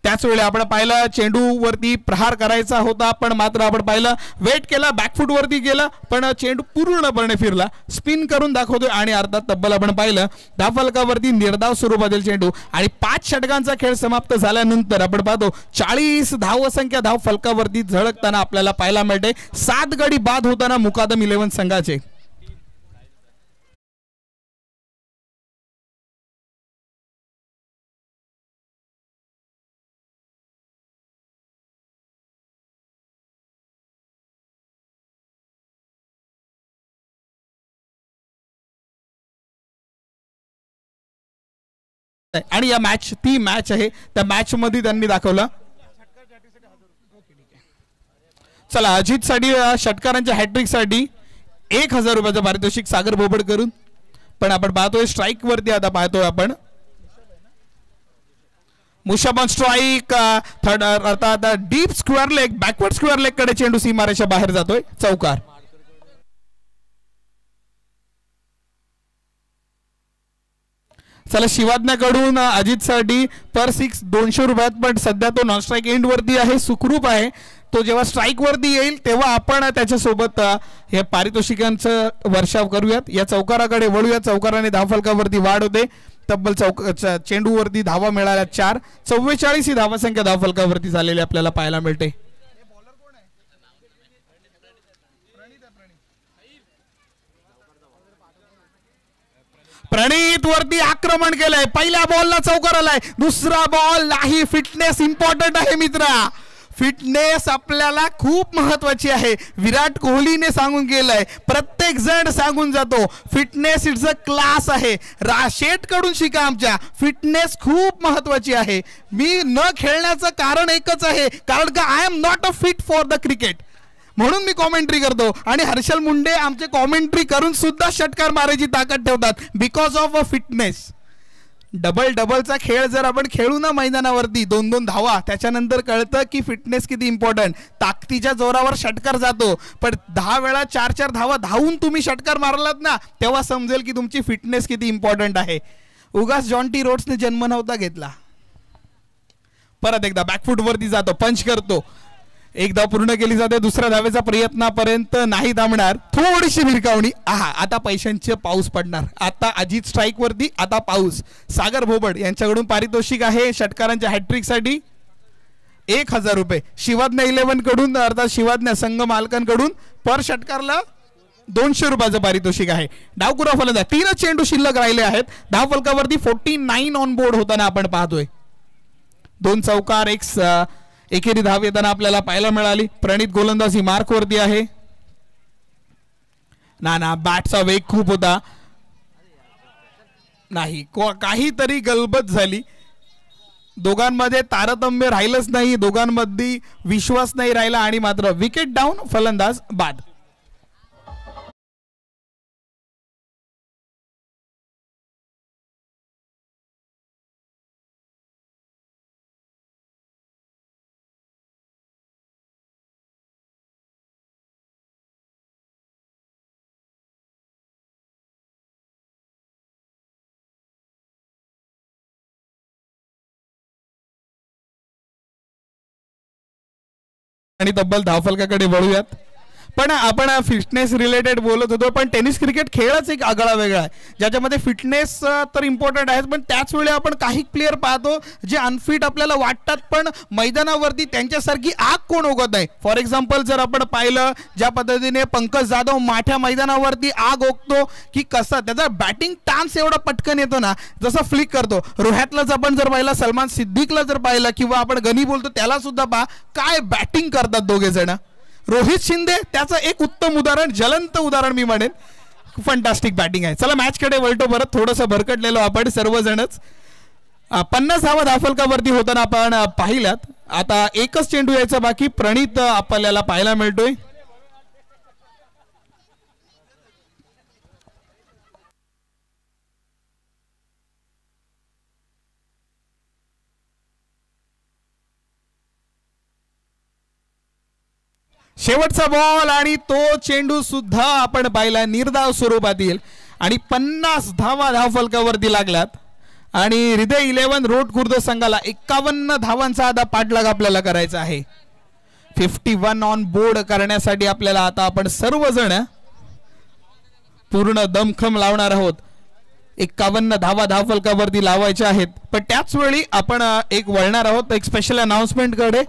[SPEAKER 1] त्याच वेळी आपण पाहिलं चेंडूवरती प्रहार करायचा होता, पण मात्र आपण पाहिलं वेट केला, बॅकफूट वरती गेला, पण चेंडू पूर्णपणे फिरला. स्पिन करून दाखवतोय आणि अर्धा तब्बल आपण पाहिलं धावफलकावरती निर्धाव स्वरूपातील चेंडू. आणि 5 षटकांचा खेळ समाप्त झाल्यानंतर आपण पाहतो 40 धावसंख्या धावफलकावरती झळकताना आपल्याला पाहायला मिळते. 7 गडी बाद होताना मुकादम 11 संघाचे. आणि या मॅच ती मॅच आहे, त्या मॅच मध्ये त्यांनी दाखवलं. चला अजित साठी षटकारांच्या हॅट्रिक साठी 1000 रुपयाचं पारितोषिक सागर बोबड करून. पण आपण पाहतोय स्ट्राईक वरती आता पाहतोय आपण मुशाब ऑन स्ट्राईक. थर्ड अर्थात deep square leg, backward square leg कडे चेंडू सीमारेषा बाहेर जातोय. चौकार. चला शिवाज्ञाकडून अजित साठी पर 6 200 रुपयात, पण सध्या तो नॉन स्ट्राईक एंड वरती आहे, सुखरूप आहे. तो जेव्हा स्ट्राईक वरती येईल तेव्हा आपण त्याच्यासोबत हे पारितोषिकांचं वर्षाव करूयात. या चौकाराकडे वळूया. चौकाराने धावफलकावरती वाढ होते. तब्बल चेंडूवरती धावा मिळाल्या 4. 44 ही धावसंख्या धावफलकावरती झालेली आपल्याला पाहायला मिळते. प्रणीत वरती आक्रमण केलंय. पहिल्या बॉलला चौकार आलाय, दुसरा बॉल नाही. फिटनेस इम्पॉर्टंट आहे मित्रा, फिटनेस आपल्याला खूप महत्वाची आहे. विराट कोहलीने सांगून गेलंय, प्रत्येक जण सांगून जातो, फिटनेस इट्स अ क्लास आहे. शेट कडून शिका, आमच्या फिटनेस खूप महत्वाची आहे. मी न खेळण्याचं कारण एकच आहे, कारण का I am not a fit for the cricket, म्हणून मी कॉमेंट्री करतो. आणि हर्षल मुंडे आमचे कॉमेंट्री करून सुद्धा षटकार मारायची ताकद ठेवतात बिकॉज ऑफ अ फिटनेस. डबलचा खेळ जर आपण खेळू ना मैदानावरती, 2-2 धावा, त्याच्यानंतर कळतं की फिटनेस किती इम्पॉर्टंट. ताकदीच्या जोरावर षटकार जातो, पण 10 वेळा 4-4 धावा धावून तुम्ही षटकार मारलात ना, तेव्हा समजेल की तुमची फिटनेस किती इम्पॉर्टंट आहे. उगाच जॉन्टी रोड्सने जन्म नव्हता घेतला. परत एकदा बॅकफूट वरती जातो, पंच करतो, एक धाव पूर्ण केली जाते. दुसऱ्या धावेचा प्रयत्नापर्यंत नाही थांबणार, थोडीशी भिरकावणी. आता पैशांचे पाऊस पडणार. आता अजित स्ट्राईक वरती, आता पाऊस. सागर भोबड यांच्याकडून पारितोषिक आहे षटकारांच्या हॅट्रिक साठी 1000 रुपये. शिवाज्ञा 11 कडून, अर्थात शिवाज्ञा संघ मालकांकडून पर षटकारला 200 रुपयाचं पारितोषिक आहे. डावकुरा फलंदाज, 3 चेंडू शिल्लक राहिले आहेत. धाव फलकावरती 49 ऑन बोर्ड होताना आपण पाहतोय. 2 चौकार, एकेरी धाव येताना आपल्याला पाहायला मिळाली. प्रणित गोलंदाजी मार्क वरती आहे. ना बॅटचा वेग खूप होता, नाही काहीतरी गलबत झाली. दोघांमध्ये तारतम्य राहिलंच नाही, दोघांमध्ये विश्वास नाही राहिला आणि मात्र विकेट डाऊन, फलंदाज बाद. आणि तब्बल धावफलकाकडे वळूयात. पण आपण फिटनेस रिलेटेड बोलत होतो, पण टेनिस क्रिकेट खेळच एक आगळा वेगळा आहे, ज्याच्यामध्ये फिटनेस तर इम्पॉर्टंट आहे, पण त्याच वेळी आपण काही प्लेअर पाहतो जे अनफिट आपल्याला वाटतात, पण मैदानावरती त्यांच्यासारखी आग कोण ओघत नाही. फॉर एक्झाम्पल जर आपण पाहिलं ज्या पद्धतीने पंकज जाधव माठ्या मैदानावरती आग ओकतो की कसा त्याचा बॅटिंग टान्स एवढा पटकन येतो ना, जसं फ्लिक करतो. रोह्यातलाच आपण जर पाहिलं, सलमान सिद्दीकला जर पाहिलं, किंवा आपण गनी बोलतो त्याला सुद्धा पहा, काय बॅटिंग करतात दोघे जण. रोहित शिंदे त्याचं एक उत्तम उदाहरण, ज्वलंत उदाहरण मी म्हणेन. फंटास्टिक बॅटिंग आहे. चला मॅच कडे वळतो परत. थोडंसं भरकटलेलो आपण सर्वजणच. 50 धावा धावफलकावरती होताना आपण पाहिल्यात. आता एकच चेंडू यायचा बाकी. प्रणित आपल्याला पाहायला मिळतोय. शेवटचा बॉल आणि तो चेंडू सुद्धा आपण पाहिला निर्धाव स्वरूपातील, आणि 50 धावा धावफलकावरती लागलात. आणि हृदय 11 रोड खुर्द संघाला 51 धावांचा आता पाठलाग आपल्याला करायचा आहे. 51 ऑन बोर्ड करण्यासाठी आपल्याला आता आपण सर्वजण पूर्ण दमखम लावणार आहोत. 51 धावा धावफलकावरती लावायच्या आहेत. पण त्याच वेळी आपण एक वळणार आहोत एक स्पेशल अनाउन्समेंट कडे.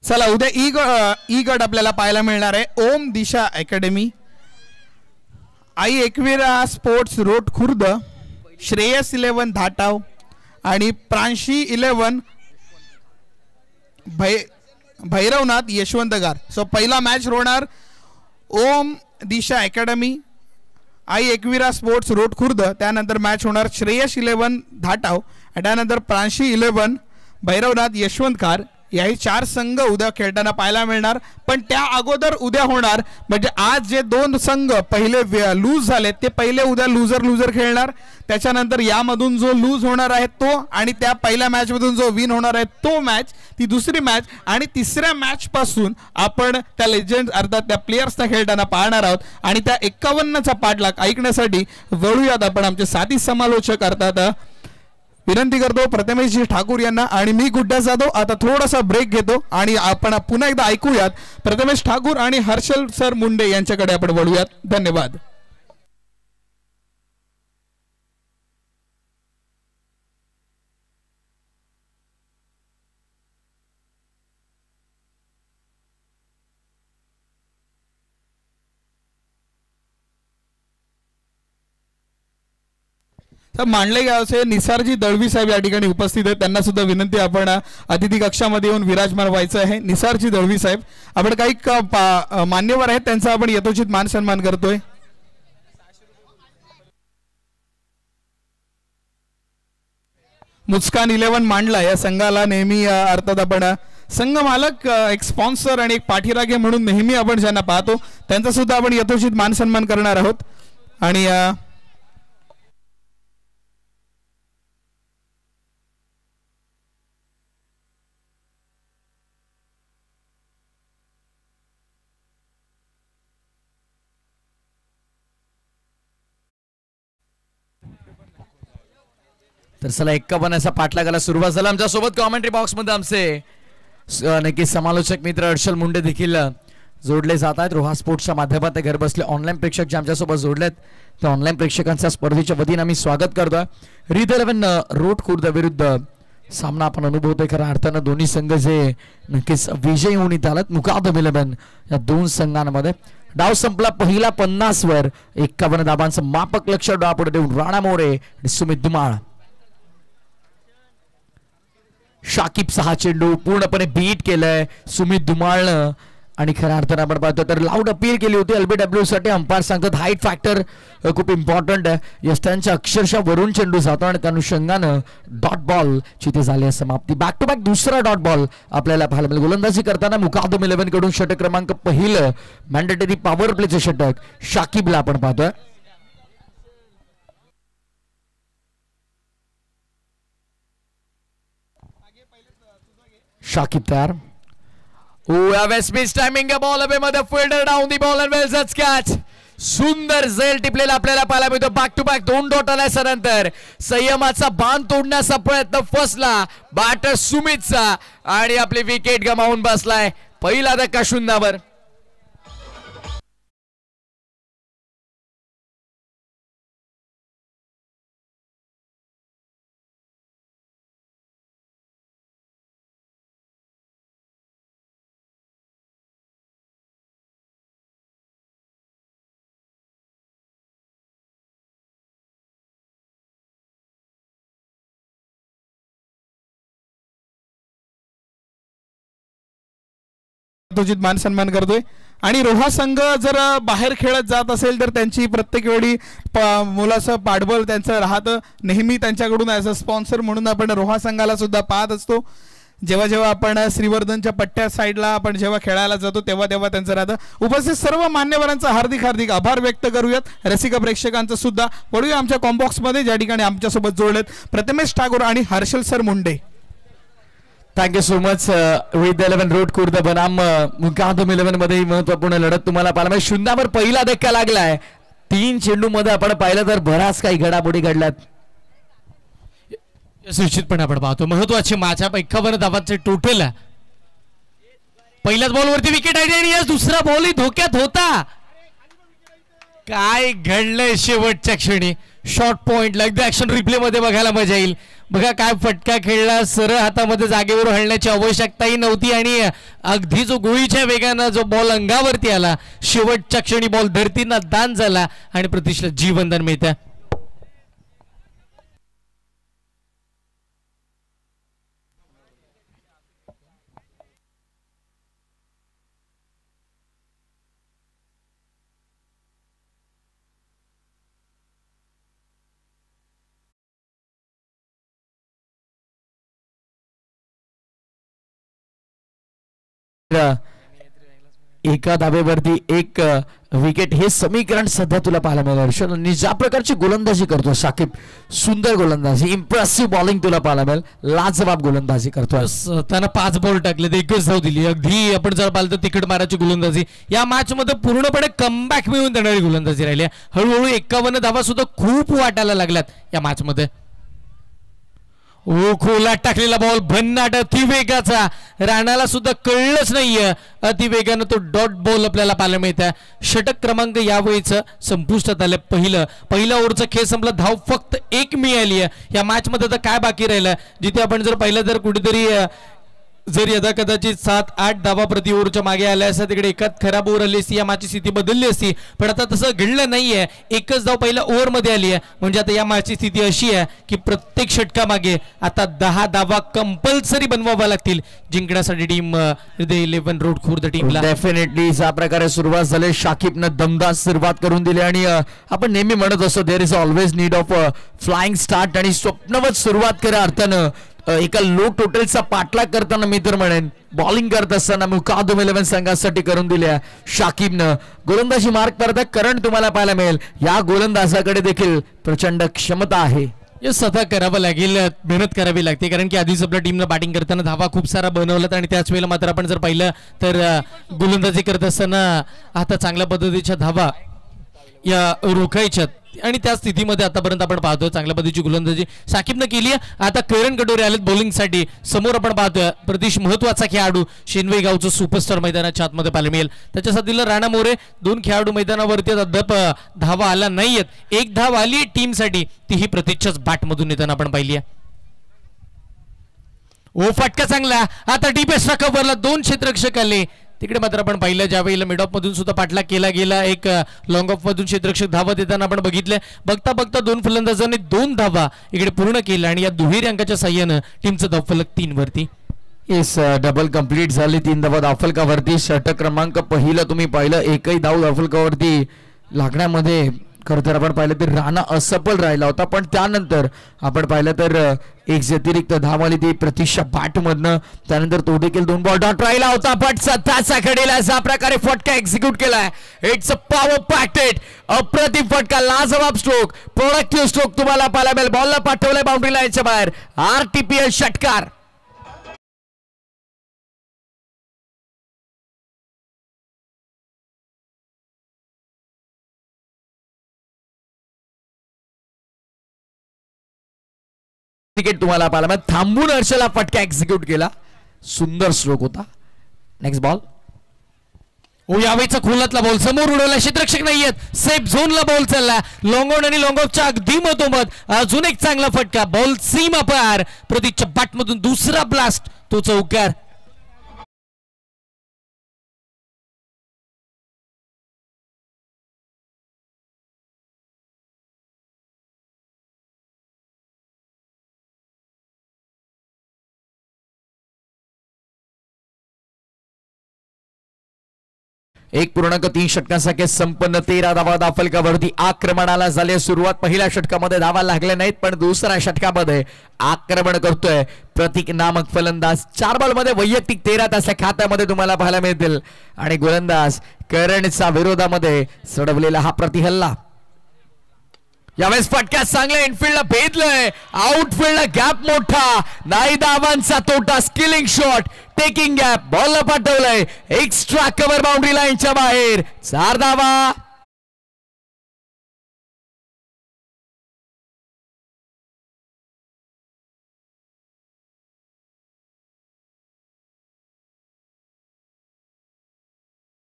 [SPEAKER 1] चला उद्या ई गट आपल्याला पाहायला मिळणार आहे. ओम दिशा अकॅडमी आई एकविरा स्पोर्ट्स रोड खुर्द श्रेयस 11 धाटाव आणि प्रांशी 11 भैरवनाथ यशवंतगार. सो पहिला मॅच होणार ओम दिशा अकॅडमी आई एकविरा स्पोर्ट्स रोड खुर्द. त्यानंतर मॅच होणार श्रेयस 11 धाटाव आणि त्यानंतर प्रांशी 11 भैरवनाथ यशवंतगार. याही 4 संघ उद्या खेळताना पाहायला मिळणार. पण त्या अगोदर उद्या होणार म्हणजे आज जे 2 संघ पहिले लूज झाले ते पहिले उद्या लूजर खेळणार. त्याच्यानंतर यामधून जो लूज होणार आहे तो आणि त्या पहिल्या मॅच मधून जो विन होणार आहे तो मॅच, ती दुसरी मॅच आणि तिसऱ्या मॅच पासून आपण त्या लेजेंड अर्थात त्या प्लेयर्सना खेळताना पाहणार आहोत. आणि त्या 51चा पाठलाग ऐकण्यासाठी वळूयात आपण आमचे साथी समालोचक अर्थात विनंती करतो प्रथमेश ठाकूर यांना आणि मी गुड्डा जाधव. आता थोडासा ब्रेक घेतो आणि आपण पुन्हा एकदा ऐकूयात प्रथमेश ठाकूर आणि हर्षल सर मुंडे यांच्याकडे आपण वळूयात. धन्यवाद. तर मांडले गावचे निसारजी दळवी साहेब या ठिकाणी उपस्थित आहेत. त्यांना सुद्धा विनंती आपण अतिथी कक्षामध्ये येऊन विराजमान व्हायचं आहे. निसारजी दळवी साहेब आपण काही मान्यवर आहेत त्यांचा आपण यथोचित मान सन्मान करतोय. मुस्कान 11 मांडला या संघाला नेहमी अर्थात आपण संघ मालक एक स्पॉन्सर आणि एक पाठीराखे म्हणून नेहमी आपण ज्यांना पाहतो त्यांचा सुद्धा आपण यथोचित मान सन्मान करणार आहोत. आणि
[SPEAKER 2] तर चला 51 पाठलागाला सुरुवात झाला. आमच्या सोबत कॉमेंट्री बॉक्स मध्ये आमचे नक्की समालोचक मित्र हर्षल मुंडे देखील जोडले जात आहेत. रोहा स्पोर्ट्सच्या माध्यमातून घर बसले ऑनलाईन प्रेक्षक जे आमच्यासोबत जोडलेत त्या ऑनलाईन प्रेक्षकांच्या स्पर्धेच्या वतीने आम्ही स्वागत करतोय. रीद 11 रोड खुर्द विरुद्ध सामना आपण अनुभवतोय. खऱ्या अर्थानं दोन्ही संघ जे नक्कीच विजयी होऊन इथे आलात. मुकादम 11 या 2 संघांमध्ये डाव संपला पहिला 50 वर 51 धाबांचं मापक लक्ष डावापुढे देऊन राणा मोरे आणि सुमित धुमाळ. शाकिब 6 चेंडू पूर्णपणे बीट केलंय सुमित धुमाळनं आणि खऱ्या अर्थानं आपण पाहतो तर लाऊड अपील केली होती LBW साठी. अंपायर सांगतात हाईट फॅक्टर खूप इम्पॉर्टंट आहे. यष्टांच्या अक्षरशः वरून चेंडू जातो आणि त्या अनुषंगानं डॉट बॉल चिथे झाली आहे समाप्ती. बॅक टू बॅक दुसरा डॉट बॉल आपल्याला पाहायला मिळेल. गोलंदाजी करताना मुकादम 11 कडून षटक क्रमांक पहिलं मॅन्डेटरी पॉवर प्लेचं षटक शाकिबला आपण पाहतोय. शाकिब तयार. टायमिंग बॉल हवेमध्ये fielder down the ball and well catch. सुंदर झेल टिपलेला आपल्याला पाहायला मिळतो. बॅक टू बॅक 2 डॉट आल्यानंतर संयमाचा बांध तोडण्याचा प्रयत्न फसला बॅटर सुमितचा आणि आपली विकेट गमावून बसलाय. पहिला धक्का शून्यावर.
[SPEAKER 1] यथोचित मान सन्मान करतोय. आणि रोहा संघ जर बाहेर खेळत जात असेल तर त्यांची प्रत्येक वेळी मुलाचं पाठबळ त्यांचं राहतं. नेहमी त्यांच्याकडून ॲज अ स्पॉन्सर म्हणून आपण रोहा संघाला सुद्धा पाहत असतो. जेव्हा जेव्हा आपण श्रीवर्धनच्या पट्ट्या साईडला आपण जेव्हा खेळायला जातो तेव्हा तेव्हा त्यांचं राहतं. उपस्थित सर्व मान्यवरांचा हार्दिक हार्दिक आभार व्यक्त करूयात. रसिक प्रेक्षकांचं सुद्धा. वळूया आमच्या कॉम्बॉक्समध्ये ज्या ठिकाणी आमच्यासोबत जोडलेत प्रथमेश ठाकूर आणि Harshal sir Munde.
[SPEAKER 2] Thank you so much. With 11 road Khurd बनाम मुकादम 11 मध्ये महत्वपूर्ण लढत तुम्हाला पाहायला मिळेल. शून्यावर पहिला धक्का लागलाय. 3 चेंडू मध्ये आपण पाहिलं तर बराच काही घडामोडी घडल्यात.
[SPEAKER 3] निश्चितपणे आपण पाहतो महत्वाचे माझ्या 51 धावांचे टोटल. पहिल्याच बॉलवरती विकेट आहे आणि दुसरा बॉलही धोक्यात होता. काय घडलंय शेवटच्या क्षणी. Short point like the action replay मध्ये बघायला मजा येईल. बघा काय फटका खेळला, सरळ हातामध्ये जागेवर हलण्याची आवश्यकताही नव्हती आणि अगदी जो गोळीच्या वेगानं जो बॉल अंगावरती आला, शेवटच्या क्षणी बॉल धरतीनं दान झाला आणि प्रतीशला जीवनदान मिळतं.
[SPEAKER 2] एका धाब्यावरती एक विकेट हे समीकरण सध्या तुला पाहायला मिळेल हर्षल. आणि ज्या प्रकारची गोलंदाजी करतो शाकिब, सुंदर गोलंदाजी, इम्प्रेसिव्ह बॉलिंग तुला पाहायला मिळेल, लाजवाब गोलंदाजी करतोय.
[SPEAKER 3] त्यानं 5 बॉल टाकले, तर 1च धाव दिली. अगदी आपण जर पाहिलं तर तिकट माराची गोलंदाजी या मॅच मध्ये पूर्णपणे कमबॅक मिळून देणारी गोलंदाजी राहिली. हळूहळू 51 धावा सुद्धा खूप वाटायला लागल्यात या मॅच मध्ये. खोलात टाकलेला बॉल भन्नाट अतिवेगाचा, राणाला सुद्धा कळलंच नाहीये, अतिवेगानं तो डॉट बॉल आपल्याला पाहायला मिळत. षटक क्रमांक यावेळीच संपुष्टात आलं. पहिल्या ओव्हरचा खेळ संपला, धाव फक्त 1 मिळाली आहे या मॅच मध्ये. तर काय बाकी राहिलं, जिथे आपण जर पाहिलं तर कुठेतरी जर यदा कदाचित 7-8 धावा प्रति ओव्हरच्या मागे आल्या असता, तिकडे एकाच खराब ओव्हर आली असती, या मॅचची स्थिती बदलली असती. पण आता तसं घडलं नाहीये, 1च धाव पहिल्या ओव्हर मध्ये आली आहे. म्हणजे आता या मॅचची स्थिती अशी आहे की प्रत्येक षटकामागे आता 10 धावा कंपल्सरी बनवाव्या लागतील जिंकण्यासाठी टीम हृदय 11 रोड खुर्द टीमला.
[SPEAKER 2] डेफिनेटली ज्या प्रकारे सुरुवात झाली, शाकिबनं दमदार सुरुवात करून दिली. आणि आपण नेहमी म्हणत असतो there is always need of flying start. आणि स्वप्नवत सुरुवात करा अर्थानं एका लो टोटलचा पाठलाग करताना मी तर म्हणेन बॉलिंग करत असताना मुकादम 11 संघासाठी करून दिल्या शाकिबनं. गोलंदाजी मार्क करत कारण तुम्हाला पाहायला मिळेल या गोलंदाजाकडे देखील प्रचंड क्षमता आहे.
[SPEAKER 3] स्वतः करावं लागेल, मेहनत करावी लागते, कारण की आधीच आपल्या टीमनं बॅटिंग करताना धावा खूप सारा बनवल्यात आणि त्याच वेळेला मात्र आपण जर पाहिलं तर गोलंदाजी करत असताना आता चांगल्या पद्धतीच्या धावा या रोखायच्यात. आणि त्या स्थितीमध्ये आतापर्यंत आपण पाहतोय चांगल्या पद्धतीची गोलंदाजी साकिबनं केली आहे. आता करण कटोरे आलेत बॉलिंगसाठी. समोर आपण पाहतोय प्रतीश महत्वाचा खेळाडू, शेनवे गावचं सुपरस्टार मैदानाच्या आतमध्ये पाहायला मिळेल. त्याच्या साथीला राणा मोरे. 2 खेळाडू मैदानावरती अद्याप धावा आला नाहीयेत. 1 धाव आली टीमसाठी, तीही प्रतीक्षाच बॅटमधून येताना आपण पाहिली आहे. फटका चांगला, आता डीपेस्टला कव्हरला 2 क्षेत्ररक्षक आले. तिकडे मात्र आपण पाहिलं ज्यावेळेला मिड ऑफ मधून सुद्धा पाठलाग केला गेला, एक लॉंग ऑफ मधून क्षेत्ररक्षक धावा देताना आपण बघितलं. बघता बघता 2 फलंदाजांनी 2 धावा इकडे पूर्ण केल्या आणि या दुहेरी अंकाच्या साह्यानं टीमचं धावफलक 3 वरती.
[SPEAKER 2] येस, डबल कंप्लीट झाली. 3 धावा धावफलकावरती. षटक क्रमांक पहिलं तुम्ही पाहिलं, एकही धाव धावफलकावरती लागण्यामध्ये खरं तर आपण पाहिलं तर राणा असफल राहिला होता. पण त्यानंतर आपण पाहिलं तर एक व्यतिरिक्त धाव आली ती प्रतीक्षा बॅटमधनं. त्यानंतर तो देखील 2 बॉल डॉट राहिला होता. पण सध्याचा घडीला अशा प्रकारे फटका एक्झिक्यूट केलाय. इट्स अ पॉवर पॅक्टेड अप्रतिम फटका, लाजवाब स्ट्रोक, प्रोडक्टिव्ह स्ट्रोक तुम्हाला पाहायला मिळेल. बॉलला पाठवलंय बाउंड्री लाईनच्या बाहेर. RTPL षटकार. क्रिकेट तुम्हाला पाहायला थांबून हर्षला फटका एक्झिक्यूट केला. सुंदर स्ट्रोक होता. Next ball.
[SPEAKER 3] यावेळीचा खोलातला बॉल समोर उडवला, क्षेत्ररक्षक नाहीयेत, सेफ झोनला बॉल चालला. लॉंग ऑन आणि लॉंग ऑफच्या अगदी मधोमध अजून एक चांगला फटका, बॉल सीमा पार. प्रतीकच्या बॅटमधून दुसरा ब्लास्ट, तो चौकार.
[SPEAKER 2] एक 1.3 षटकांसाठी संपन्न 13 धावा धावफलकावरती. आक्रमणाला झाली सुरुवात. पहिल्या षटकामध्ये धावा लागल्या नाहीत, पण दुसऱ्या षटकामध्ये आक्रमण करतोय प्रतीक नामक फलंदाज. 4 बॉलमध्ये वैयक्तिक 13 त्याच्या खात्यामध्ये तुम्हाला पाहायला मिळतील. आणि गोलंदाज करणचा विरोधामध्ये सोडवलेला हा प्रतिहल्ला. यावेळेस फटक्यात चांगलं इनफिल्डला भेदलंय, आउटफिल्डला गॅप मोठा, नाही धावांचा तोटा. स्किलिंग शॉट, टेकिंग गॅप, बॉलला पाठवलंय एक्स्ट्रा कव्हर बाउंड्री लाईनच्या बाहेर. 4 धावा.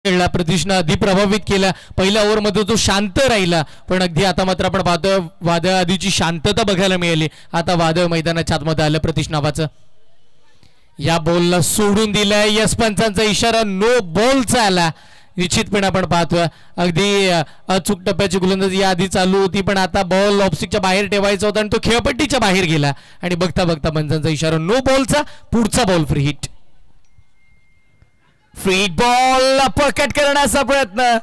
[SPEAKER 3] खेळला, प्रतीशनं अगदी प्रभावित केला. पहिल्या ओव्हरमध्ये तो शांत राहिला, पण अगदी आता मात्र आपण पाहतोय वादळ आधीची शांतता बघायला मिळाली. आता वादळ मैदानाच्या आतमध्ये आलं प्रतीश नावाचं. या बॉलला सोडून दिलाय, यश पंचांचा इशारा नो बॉलचा आला. निश्चितपणे आपण पाहतोय अगदी अचूक टप्प्याची गोलंदाजी या आधी चालू होती, पण आता बॉल ऑफस्टिकच्या बाहेर ठेवायचा होता आणि तो खेळपट्टीच्या बाहेर गेला आणि बघता बघता पंचांचा इशारा नो बॉलचा. पुढचा ball free hit.
[SPEAKER 2] Free ball पकड करण्याचा प्रयत्न,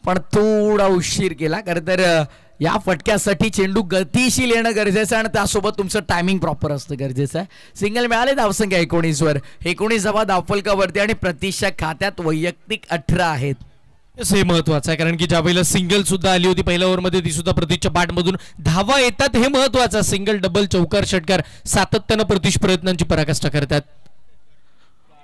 [SPEAKER 2] पण थोडा उशीर केला. खरं तर या फटक्यासाठी चेंडू गतिशील येणं गरजेचं आहे आणि त्यासोबत तुमचं टायमिंग प्रॉपर असतं गरजेचं आहे. सिंगल मिळाले, धावसंख्या 19 वर, 19 धावा धावफलकावरती आणि प्रतीक्षा खात्यात वैयक्तिक 18 आहेत.
[SPEAKER 3] हे महत्वाचं आहे, कारण की ज्या वेळेला सिंगल सुद्धा आली होती पहिल्या ओव्हरमध्ये, ती सुद्धा प्रतीशच्या बॅटमधून धावा येतात, हे महत्वाचं. सिंगल, डबल, चौकार, षटकार सातत्यानं प्रतीश प्रयत्नांची पराकाष्ठा करतात.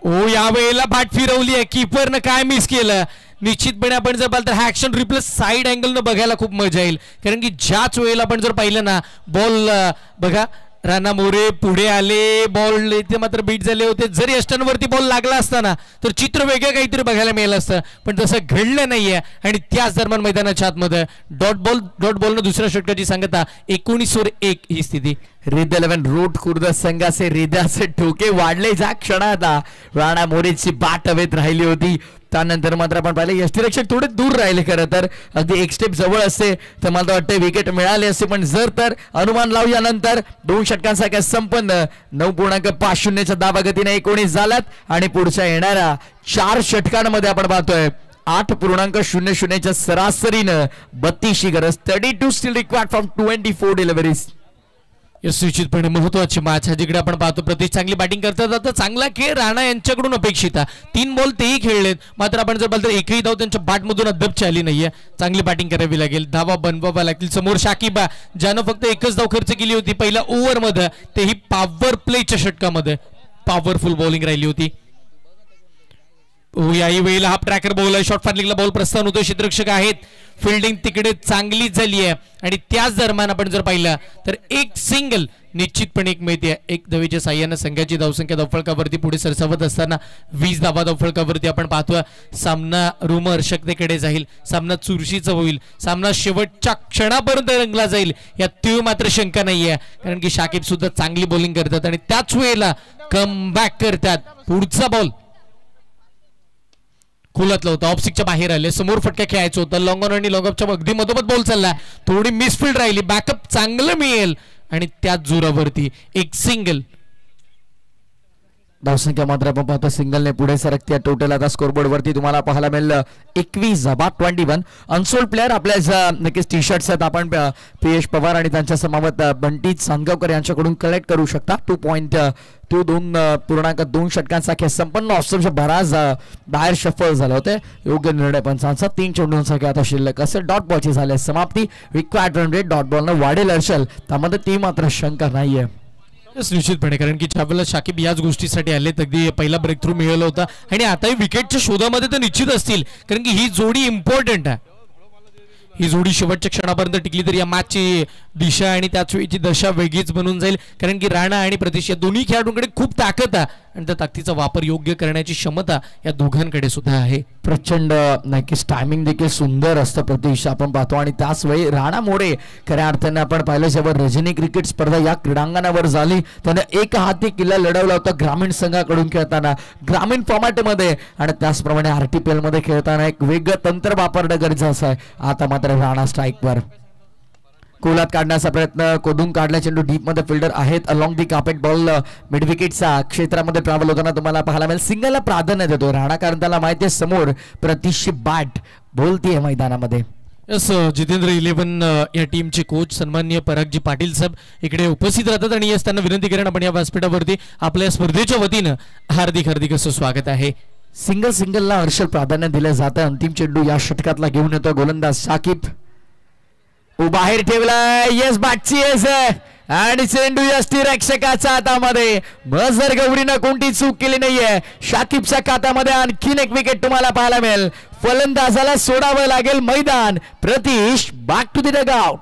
[SPEAKER 3] ओ यावेळेला बॅट फिरवली आहे, कीपरनं काय मिस केलं. निश्चितपणे आपण जर पाहिलं तर हा ऍक्शन रिप्ले साईड अँगलनं बघायला खूप मजा येईल, कारण की ज्याच वेळेला आपण जर पाहिलं ना बॉल बघा राणा मोरे पुढे आले, बॉल इथे मात्र बीट झाले होते. जरी यष्टांवरती बॉल लागला असता ना तर चित्र वेगळं काहीतरी बघायला मिळालं असतं, पण तसं घडलं नाहीये. आणि त्याच दरम्यान मैदानाच्या आतमध्ये डॉट बॉलनं दुसऱ्या षटकाची सांगता 19 वर 1 ही स्थिती.
[SPEAKER 2] रिद 11 रूट खुर्द संघाचे हृदयाचे ठोके वाढले. ज्या क्षणात राणा मोरेची बाट हवेत राहिली होती, त्यानंतर मात्र आपण पाहिले यष्टिरक्षक थोडे दूर राहिले. खरं तर अगदी एक स्टेप जवळ असते तर मला वाटतं विकेट मिळाले असते, पण जर तर अनुमान लावू यानंतर 2 षटकांचा संपन्न 9.50च्या दाबागतीने 19 झालात आणि पुढच्या येणाऱ्या 4 षटकांमध्ये आपण पाहतोय 8.00च्या सरासरीनं 32 गरज. 32 steel required from 24 deliveries.
[SPEAKER 3] Yes, निश्चितपणे महत्वाची मॅच आहे, जिकडे आपण पाहतो प्रतीश चांगली बॅटिंग करतात. आता चांगला खेळ राणा यांच्याकडून अपेक्षित आहे. 3 बॉल तेही खेळलेत, मात्र आपण जर पाहिलं तर एकही धाव त्यांच्या बॅटमधून अद्याप आली नाहीये. चांगली बॅटिंग करावी लागेल, धावा बनवाव्या लागतील. समोर शाकिबा ज्यानं फक्त एकच धाव खर्च केली होती पहिल्या ओव्हरमध्ये, तेही पॉवर प्लेच्या षटकामध्ये. पॉवरफुल बॉलिंग राहिली होती. याही वेळेला हा ट्रॅकर बॉल आहे, शॉर्ट फार्लिंगला बॉल प्रस्थान होतो. क्षेत्ररक्षक आहेत, फिल्डिंग तिकडे चांगली झाली आहे आणि त्याच दरम्यान आपण जर पाहिलं तर एक सिंगल निश्चितपणे एक मिळते. एक धावेच्या साह्यानं संघाची धावसंख्या धावफलकावरती पुढे सरसावत असताना 20 धावा धावफलकावरती आपण पाहतोय. सामना रोमहर्षकतेकडे जाईल, सामना चुरशीचा होईल, सामना शेवटच्या क्षणापर्यंत रंगला जाईल यात तीळ मात्र शंका नाहीये, कारण की शाकिब सुद्धा चांगली बॉलिंग करतात आणि त्याच वेळेला कमबॅक करतात. पुढचा बॉल खोलातलं होतं, ऑफस्टिकच्या बाहेर आले. समोर फटका खेळायचं होतं, लॉंग ऑन आणि लॉंग ऑफच्या अगदी मधोमध बॉल चालला. थोडी मिसफिल्ड राहिली, बॅकअप चांगलं मिळेल आणि त्याच जोरावरती एक सिंगल.
[SPEAKER 2] धावसंख्या मात्र आपण पाहतो सिंगलने पुढे सरकते. टोटल आता स्कोरबोर्ड वरती तुम्हाला पाहायला मिळेल 21 बाद 21. अनसोल्ड प्लेअर आपल्या नक्कीच टी शर्ट्स आहेत, आपण पीएश पवार आणि त्यांच्या समावत बंटी चांदगावकर यांच्याकडून कलेक्ट करू शकता. 2.2 षटकांचा खेळ संपन्न. ऑफस्टमच्या बराच बाहेर शफल झाले होते. योग्य निर्णय पंचांचा. 3 चेंडूंचा खेळ आता शिल्लक असेल. डॉट बॉलची झाली समाप्ती. रिक्वायर्ड रन रेट डॉट बॉलनं वाढेल हर्षल, त्यामध्ये ती मात्र शंका नाहीये.
[SPEAKER 3] निश्चितपणे, कारण की ज्यावेळेला शाकिब याच गोष्टीसाठी आले, अगदी पहिला ब्रेक थ्रू मिळवला होता आणि आताही विकेटच्या शोधामध्ये तर निश्चित असतील, कारण की ही जोडी इम्पॉर्टंट आहे. ही जोडी शेवटच्या क्षणापर्यंत टिकली तर या मॅचची दिशा आणि त्याच वेळीची दशा वेगळीच बनून जाईल, कारण की राणा आणि प्रतीश या दोन्ही खेळाडूंकडे खूप ताकद आहे आणि त्या ताकदीचा वापर योग्य करण्याची क्षमता या दोघांकडे सुद्धा आहे.
[SPEAKER 2] प्रचंड नक्कीच टायमिंग देखील सुंदर असतं प्रतीश आपण पाहतो. आणि त्याच वेळी राणा मोरे खऱ्या अर्थाने आपण पाहिलं जेव्हा रजनी क्रिकेट स्पर्धा या क्रीडांगणावर झाली, त्याने एक हाती किल्ला लढवला होता ग्रामीण संघाकडून खेळताना ग्रामीण फॉर्मॅटमध्ये, आणि त्याचप्रमाणे आरटीपीएल मध्ये खेळताना एक वेगळं तंत्र वापरणं गरजेचं आहे. आता मात्र राणा स्ट्राईकवर. कोलात काढण्याचा प्रयत्न, कोदून काढला चेंडू डीप मध्ये. फिल्डर आहेत along the carpet. Ball mid विकेटचा क्षेत्रामध्ये ट्रॅव्हल होताना तुम्हाला पाहायला मिळेल. सिंगलला प्राधान्य देतो राणा, कारण त्याला माहिती आहे समोर प्रतीश बॅट बोलतीये मैदानामध्ये.
[SPEAKER 3] यस, जितेंद्र 11 या टीमचे कोच सन्माननीय परागजी पाटील साहेब इकडे उपस्थित राहतात आणि यस त्यांना विनंती करेन आपण या व्यासपीठावरती आपल्या स्पर्धेच्या वतीनं हार्दिक हार्दिक असं स्वागत आहे.
[SPEAKER 2] सिंगलला हर्षल प्राधान्य दिलं जातं. अंतिम चेंडू या षटकातला घेऊन येतो गोलंदाज शाकिब. बाहेर ठेवलाय. येस बॅटची येस आणि चेंडू यष्टिरक्षकाच्या हातामध्ये. मजर गौरीनं कोणती चूक केली नाहीये. शाकिबच्या खात्यामध्ये आणखीन एक विकेट तुम्हाला पाहायला मिळेल. फलंदाजाला सोडावं लागेल मैदान. Pratish back to the dugout.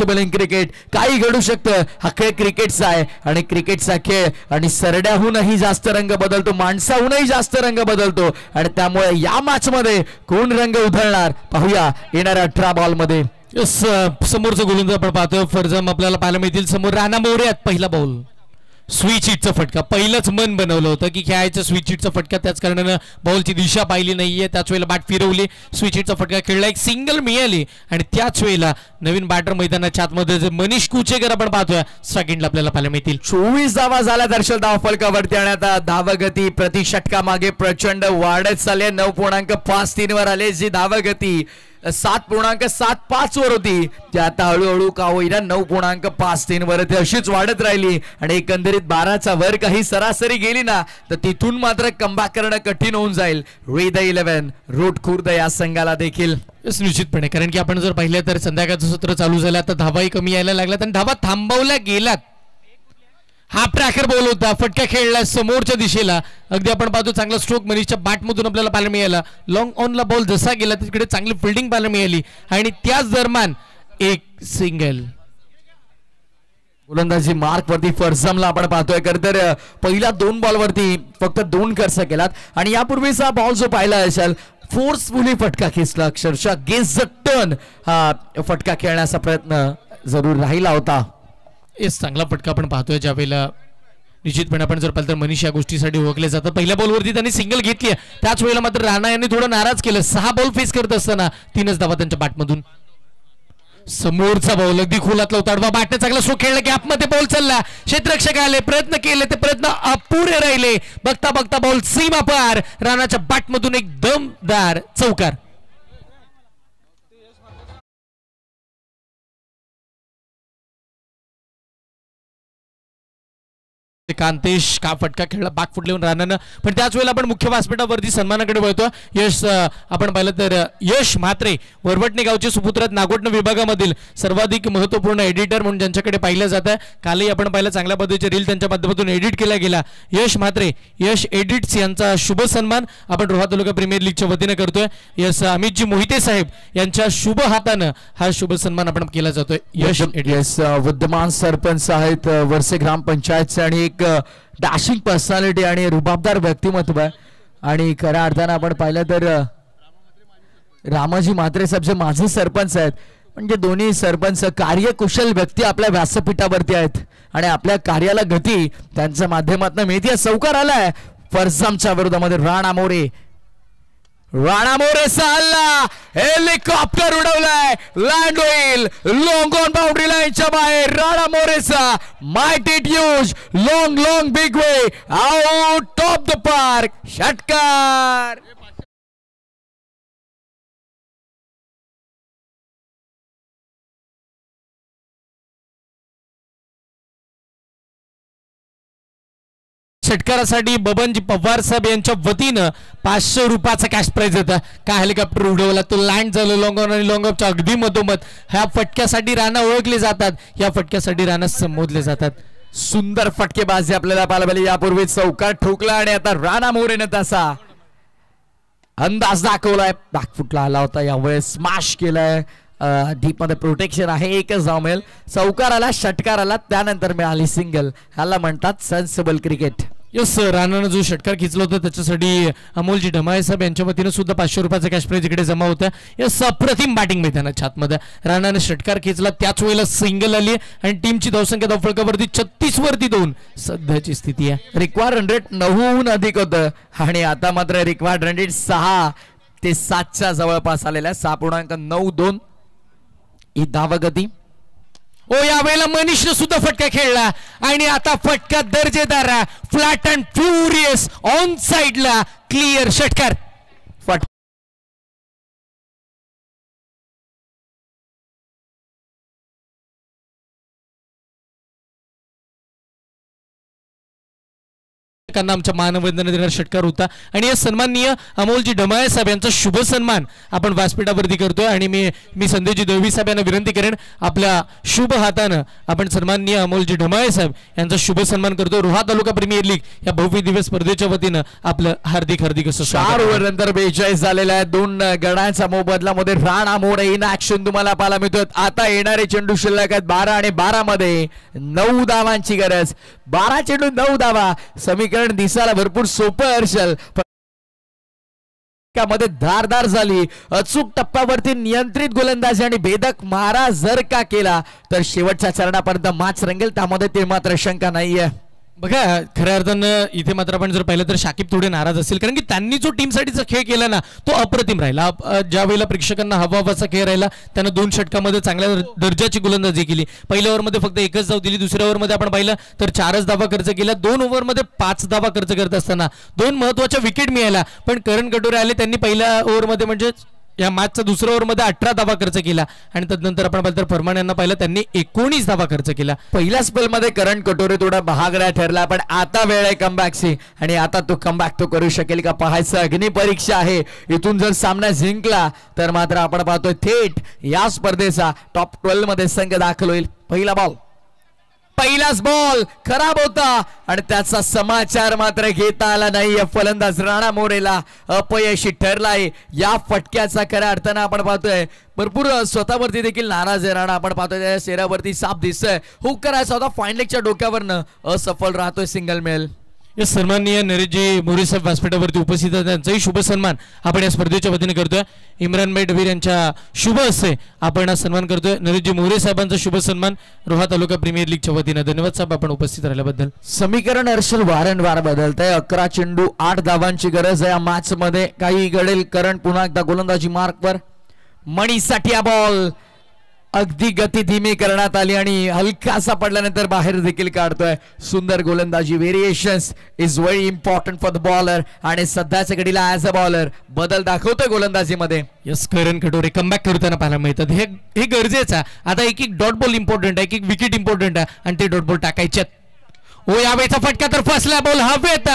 [SPEAKER 2] Sensible in cricket. काही घडू शकतं. हा खेळ क्रिकेटचा आहे आणि क्रिकेटचा खेळ आणि सरड्याहूनही जास्त रंग बदलतो, माणसाहूनही जास्त रंग बदलतो आणि त्यामुळे या मॅच मध्ये कोण रंग उधळणार पाहूया येणाऱ्या 18 बॉल मध्ये.
[SPEAKER 3] समोरचं गोलंदाज आपण पाहतोय फरजम आपल्याला पाहायला मिळतील. समोर राणा मोरे आहेत. पहिला बॉल स्विच हिटचा फटका. पहिलंच मन बनवलं होतं की खेळायचं स्विच हिटचा फटका, त्याच कारणानं बॉलची दिशा पाहिली नाहीये. त्याच वेळेला बॅट फिरवली, स्विच हिटचा फटका खेळला, एक सिंगल मिळाली आणि त्याच वेळेला नवीन बॅटर मैदानाच्या आतमध्ये मनीष कुचेकर आपण पाहतोय सेकंडला आपल्याला पाहायला मिळतील.
[SPEAKER 2] 24 धावा झाल्या दर्शल धाव फलकावरती आणि आता धावगती प्रति षटका मागे प्रचंड वाढत चालली. 9.53 वर आले. जी धावगती 7.75 वर होती ती आता हळूहळू का होईना 9.53 वर अशीच वाढत राहिली आणि एकंदरीत 12च्या वर काही सरासरी गेली ना तर तिथून मात्र कमबॅक करणं कठीण होऊन जाईल. द 11 रूट खुर्द या संघाला देखील
[SPEAKER 3] निश्चितपणे, कारण की आपण जर पाहिलं तर संध्याकाळचं सत्र चालू झालं, आता धावाही कमी यायला लागल्यात आणि धावा थांबवल्या गेलात. हा ट्रॅकर बॉल होता, फटका खेळला समोरच्या दिशेला. अगदी आपण पाहतो चांगला स्ट्रोक मनीषच्या बॅटमधून आपल्याला पाहायला मिळाला. लॉंग ऑनला बॉल जसा गेला तिकडे चांगली फिल्डिंग पाहायला मिळाली आणि त्याच दरम्यान एक सिंगल.
[SPEAKER 2] गोलंदाजी मार्क वरती फरजमला आपण पाहतोय. खरं तर पहिल्या 2 बॉल वरती फक्त 2 खर्च केलात आणि यापूर्वीचा बॉल जो पाहिला असेल फोर्सफुली फटका खेचला, अक्षरशः गेस द टर्न हा फटका खेळण्याचा प्रयत्न जरूर राहिला होता.
[SPEAKER 3] चांगला फटका आपण पाहतोय. ज्या वेळेला निश्चितपणे आपण जर पाहिलं तर मनीष या गोष्टीसाठी ओळखले जातात. पहिल्या बॉलवरती त्यांनी सिंगल घेतली, त्याच वेळेला मात्र राणा यांनी थोडं नाराज केलं. 6 बॉल फेस करत असताना 3च धावा त्यांच्या बॅटमधून. समोरचा बॉल अगदी खोलातला उताडवा, बॅटने चांगला स्ट्रोक खेळला की आतमध्ये बॉल चालला. क्षेत्ररक्षक आले, प्रयत्न केले, ते प्रयत्न अपुरे राहिले. बघता बघता बॉल सीमा पार. राणाच्या बॅटमधून एक दमदार चौकार. कांतेश का फटका खेळला बॅक फुटलेून राणानं, पण त्याच वेळेला आपण मुख्य व्यासपीठावरती सन्मानाकडे वळतो. यश आपण पाहिलं तर यश म्हात्रे वरवटणे गावचे सुपुत्र आहेत. नागोठणे विभागामधील सर्वाधिक महत्त्वपूर्ण एडिटर म्हणून ज्यांच्याकडे पाहिलं जातं. कालही आपण पाहिलं चांगल्या पद्धतीचे रील त्यांच्या माध्यमातून एडिट केला गेला. यश म्हात्रे, यश एडिट्स यांचा शुभ सन्मान आपण रोहा तालुका प्रीमियर लीगच्या वतीने करतोय. यश अमितजी मोहिते साहेब यांच्या शुभ हातानं हा शुभ सन्मान आपण केला जातोय. यश
[SPEAKER 2] विद्यमान सरपंच आहेत वर्षे ग्रामपंचायतचे आणि एक डॅशिंग पर्सनॅलिटी आणि रुबाबदार व्यक्तिमत्व आहे. आणि खऱ्या अर्थानं आपण पाहिलं तर रामाजी म्हात्रे साहेब जे माजी सरपंच आहेत, म्हणजे दोन्ही सरपंच कार्यकुशल व्यक्ती आपल्या व्यासपीठावरती आहेत आणि आपल्या कार्याला गती त्यांच्या माध्यमातून मिळते. चौकार आलाय फरजमच्या विरोधामध्ये. राणा मोरे, राणा मोरेचा हल्ला, हेलिकॉप्टर उडवलाय, लँड होईल लॉंग ऑन बाउंड्री लाईनच्या बाहेर. राणा मोरेचा might it use long long big way out of the park. षटकार.
[SPEAKER 3] षटकारासाठी बबनजी पवार साहेब यांच्या वतीनं 500 रुपयाचा कॅश प्राइज होता. का हेलिकॉप्टर उडवला, तो लँड झालं लॉंग ऑन आणि लॉंग ऑफच्या अगदी मधोमध. ह्या फटक्यासाठी राणा ओळखले जातात, या फटक्यासाठी राणा संबोधले जातात.
[SPEAKER 2] सुंदर फटकेबाजी आपल्याला पाहायला मिळाली. यापूर्वी चौकार ठोकला आणि आता राणा मोरेने तसा अंदाज दाखवलाय. बॅकफुटला आला होता, यावेळेस स्मॅश केलाय. डीप मध्ये प्रोटेक्शन आहे, एकच धाव मिळेल. चौकार आला, षटकार आला, त्यानंतर मिळाली सिंगल. ह्याला म्हणतात सेन्सिबल क्रिकेट.
[SPEAKER 3] यस, राणानं जो षटकार खिचला होता त्याच्यासाठी अमोलजी ढमाळे साहेब यांच्या वतीनं सुद्धा 500 रुपयाचा कॅश प्राइज इकडे जमा होता. यस, अप्रतिम बॅटिंग मैदानाच्या आतमध्ये राणानं षटकार खिचला, त्याच वेळेला सिंगल आली आणि टीमची धावसंख्या धावफलकावरती 36 वरती 2 सध्याची स्थिती आहे.
[SPEAKER 2] रिक्वायर्ड रन रेट 9हून अधिक होतं आणि आता मात्र रिक्वायर्ड रन रेट 6 ते 7च्या जवळपास आलेल्या 6.92 ही धावगती.
[SPEAKER 3] यावेळेला मनीषने सुद्धा फटका खेळला आणि आता फटका दर्जेदार, फ्लॅट अँड फ्युरियस ऑन साइडला क्लिअर षटकार. प्रेक्षकांना आमच्या मानवंदना देणारा षटकार होता आणि या सन्माननीय अमोलजी ढमाळे साहेब यांचा शुभ सन्मान आपण व्यासपीठावरती करतोय आणि मी संदेशजी दळवी साहेब यांना विनंती करेन आपल्या शुभ हातानं आपण सन्माननीय अमोलजी ढमाळे साहेब यांचा शुभ सन्मान करतो. रोहा तालुका प्रीमियर लीग या भव्य दिवस स्पर्धेच्या वतीनं आपलं हार्दिक हार्दिक असं
[SPEAKER 2] 4 ओव्हर नंतर 42 झालेल्या आहेत. 2 गडांच्या मोबदल्यामध्ये राणा मोरे इन ऍक्शन तुम्हाला पाहायला मिळतोय. आता येणारे चेंडू शिल्लक आहेत 12 आणि 12 मध्ये 9 धावांची गरज. 12 चेंडू 9 धावा. समीकरण दिसायला भरपूर सोपं हर्षल मध्ये धारदार झाली. अचूक टप्प्यावरती नियंत्रित गोलंदाजी आणि भेदक मारा जर का केला तर शेवटच्या चरणापर्यंत मॅच रंगेल त्यामध्ये ते मात्र शंका नाहीये.
[SPEAKER 3] बघा खऱ्या अर्थानं इथे मात्र आपण जर पाहिलं तर शाकिब थोडे नाराज असेल कारण की त्यांनी जो टीमसाठीचा खेळ केला ना तो अप्रतिम राहिला. ज्या वेळेला प्रेक्षकांना हवा हवाचा खेळ राहिला त्यानं 2 षटकामध्ये चांगल्या दर्जाची गोलंदाजी केली. पहिल्या ओव्हरमध्ये फक्त 1च धाव दिली. दुसऱ्या ओव्हरमध्ये आपण पाहिलं तर 4च धावा खर्च केला. 2 ओव्हरमध्ये 5 धावा खर्च करत असताना 2 महत्वाच्या विकेट मिळाल्या. पण करण कटोरे आले त्यांनी पहिल्या ओव्हरमध्ये म्हणजे या मॅचचा दुसऱ्या ओव्हरमध्ये 18 धावा खर्च केला आणि त्यानंतर आपण पाहिलं तर फरमान यांना पाहिलं त्यांनी 19 धावा खर्च केला.
[SPEAKER 2] पहिल्या स्पेलमध्ये करण कटोरे थोडा महागडा ठरला पण आता वेळ आहे कमबॅकची आणि आता तो कमबॅक तो करू शकेल का पाहायचं अग्नी परीक्षा आहे. इथून जर सामना जिंकला तर मात्र आपण पाहतोय थेट या स्पर्धेचा टॉप 12 मध्ये संघ दाखल होईल. पहिलाच बॉल खराब होता आणि त्याचा समाचार मात्र घेता आला नाही. फलंदाज राणा मोरेला अपयशी ठरलाय. या फटक्याचा खऱ्या अर्थानं आपण पाहतोय भरपूर स्वतःवरती देखील नाराज आहे राणा. आपण पाहतोय त्या चेहऱ्यावरती साप दिसतोय. हुक करायचा होता फाईन लेगच्या डोक्यावरनं असफल राहतोय सिंगल मेल.
[SPEAKER 3] या सन्माननीय नरेशजी मोरे साहेब व्यासपीठावरती उपस्थित आहेत त्यांचाही शुभ सन्मान आपण या स्पर्धेच्या वतीने करतोय. इम्रान भाई डबीर यांच्या शुभ हस्ते आपण हा सन्मान करतोय. नरेशजी मोरे साहेबांचा शुभ सन्मान रोहा तालुका प्रीमियर लीगच्या वतीने. धन्यवाद साहेब आपण उपस्थित राहिल्याबद्दल.
[SPEAKER 2] समीकरण हर्षल वारंवार बदलतंय. 11 चेंडू 8 धावांची गरज आहे या मॅच मध्ये. काही घडेल. करण पुन्हा एकदा गोलंदाजी मार्कवर. मणीसाठी हा बॉल अगदी गती धीमी करण्यात आली आणि हलकासा पडल्यानंतर बाहेर देखील काढतोय. सुंदर गोलंदाजी. Variations is very important for the bowler आणि सध्याच्या घडीला ॲज अ बॉलर बदल दाखवतोय गोलंदाजीमध्ये.
[SPEAKER 3] यस करण कटोरे कमबॅक करताना पाहायला मिळतात. हे गरजेचं आहे. आता एक डॉट बॉल इम्पॉर्टंट आहे. एक विकेट इम्पॉर्टंट आहे आणि ते डॉट बॉल टाकायचे. ओ यावेळेचा फटका तर फसला. बॉल हवेत.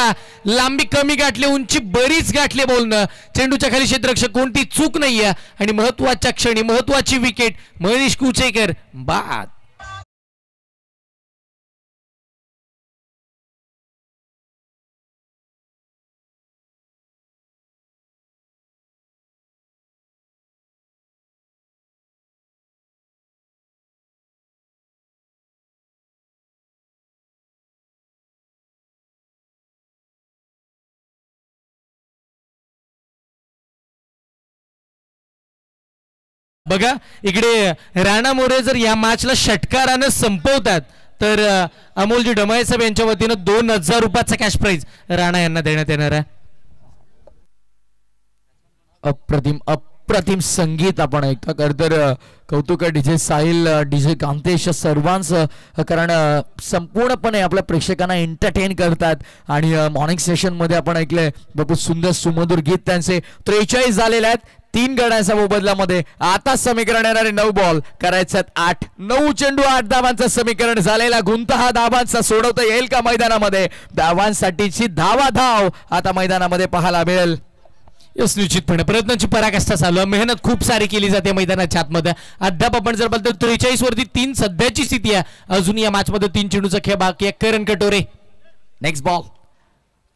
[SPEAKER 3] लांबी कमी गाठली उंची बरीच गाठली बॉलनं. चेंडूच्या खाली क्षेत्ररक्षक कोणती चूक नाहीये आणि महत्वाच्या क्षणी महत्वाची विकेट मनीष कुचेकर बाद. बघा इकडे राणा मोरे जर या मॅचला षटकारानं संपवतात तर अमोलजी ढमाळे साहेब यांच्या वतीनं 2000 रुपयाचा कॅश प्राइज राणा यांना देण्यात येणार आहे.
[SPEAKER 2] अप्रतिम संगीत आपण ऐकता. तर कौतुक डीजे साहिल डीजे कांतेश सर्वांचं कारण संपूर्णपणे आपल्या प्रेक्षकांना एंटरटेन करतात आणि मॉर्निंग सेशन मध्ये आपण ऐकलंय भरपूर सुंदर सुमधुर गीत त्यांचे. 43 झालेले आहेत 3 गड्यांच्या मोबदल्यामध्ये. आता समीकरण येणारे 9 बॉल करायचे 8. 9 चेंडू 8 धावांचं समीकरण झालेला. गुंता हा धावांचा सोडवता येईल का मैदानामध्ये. धावांसाठीची धाव आता मैदानामध्ये पाहायला मिळेल.
[SPEAKER 3] यस निश्चितपणे प्रयत्नांची पराकाष्ठा चालू आहे. मेहनत खूप सारी केली जाते मैदानाच्या आतमध्ये. अद्याप आपण जर बोलतो 43 वरती 3 सध्याची स्थिती आहे. अजून या मॅच मध्ये 3 चेंडूचा खेळ बाकी आहे. करण कटोरे
[SPEAKER 2] नेक्स्ट बॉल.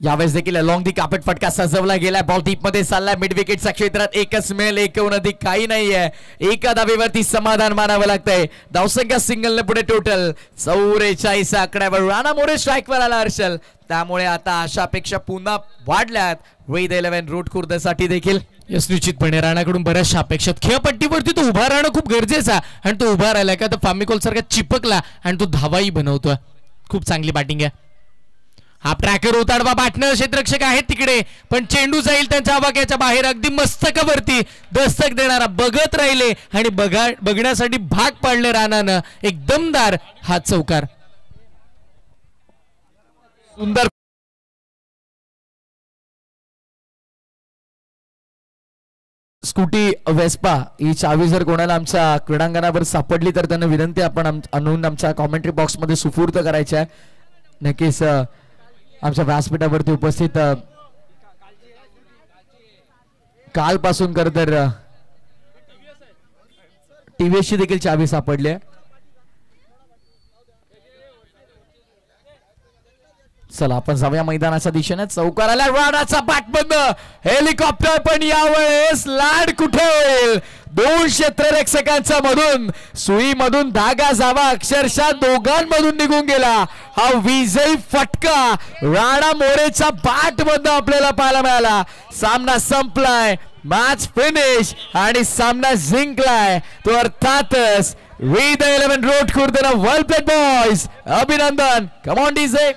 [SPEAKER 2] यावेळेस देखील लॉंग दी कापट फटका सजवला गेला. बॉल डीप मध्ये चाललाय. मिड विकेटच्या क्षेत्रात एकच मेल एकूण अधिक काही नाहीये. एका धावेवरती समाधान मानावं लागतंय. धावसंख्या सिंगलने पुढे टोटल 44 आकड्यावर राणा मोरे स्ट्राईकवर आला हर्षल. त्यामुळे आता अशा अपेक्षा पुन्हा वाढल्यात वेद 11 रूट खुर्दसाठी देखील.
[SPEAKER 3] यस निश्चितपणे राणाकडून बऱ्याचशा अपेक्षा. खेळपट्टीवरती तो उभा राहणं खूप गरजेचं आहे आणि तो उभा राहिलाय का तर फामिकॉल सारखा चिपकला आणि तो धावाही बनवतोय. खूप चांगली बॅटिंग आहे. हा ट्रॅकर उताडवा बाटणं क्षेत्ररक्षक आहेत तिकडे पण चेंडू जाईल त्यांच्या आवाक्याच्या बाहेर. अगदी मस्तकावरती दस्तक देणारा बघत राहिले आणि बघण्यासाठी भाग पाडले राणानं. एक दमदार हात चौकार.
[SPEAKER 2] सुंदर स्कूटी वेस्पा ही चावी जर कोणाला आमच्या क्रीडांगणावर सापडली तर त्यांना विनंती आपण आणून आमच्या कॉमेंट्री बॉक्स मध्ये सुपूर्द करायची आहे. नक्कीच आमच्या व्यासपीठावरती उपस्थित कालपासून खर तर टीव्हीएसची देखील चावी सापडली आहे. चला आपण जाऊया मैदानाच्या दिशेने. चौकार आला, राणाचा बॅटबंद, हेलिकॉप्टर पण यावेळेस लँड कुठे 2 क्षेत्ररक्षकांच्या मधून सुई मधून धागा जावा अक्षरशः दोघांमधून निघून गेला. हा विजयी फटका राणा मोरेच्या बॅट मधून आपल्याला पाहायला मिळाला. सामना संपलाय, मॅच फिनिश आणि सामना जिंकलाय तो अर्थातच we the 11 road Khurd. Well played boys, अभिनंदन. Come on DJ.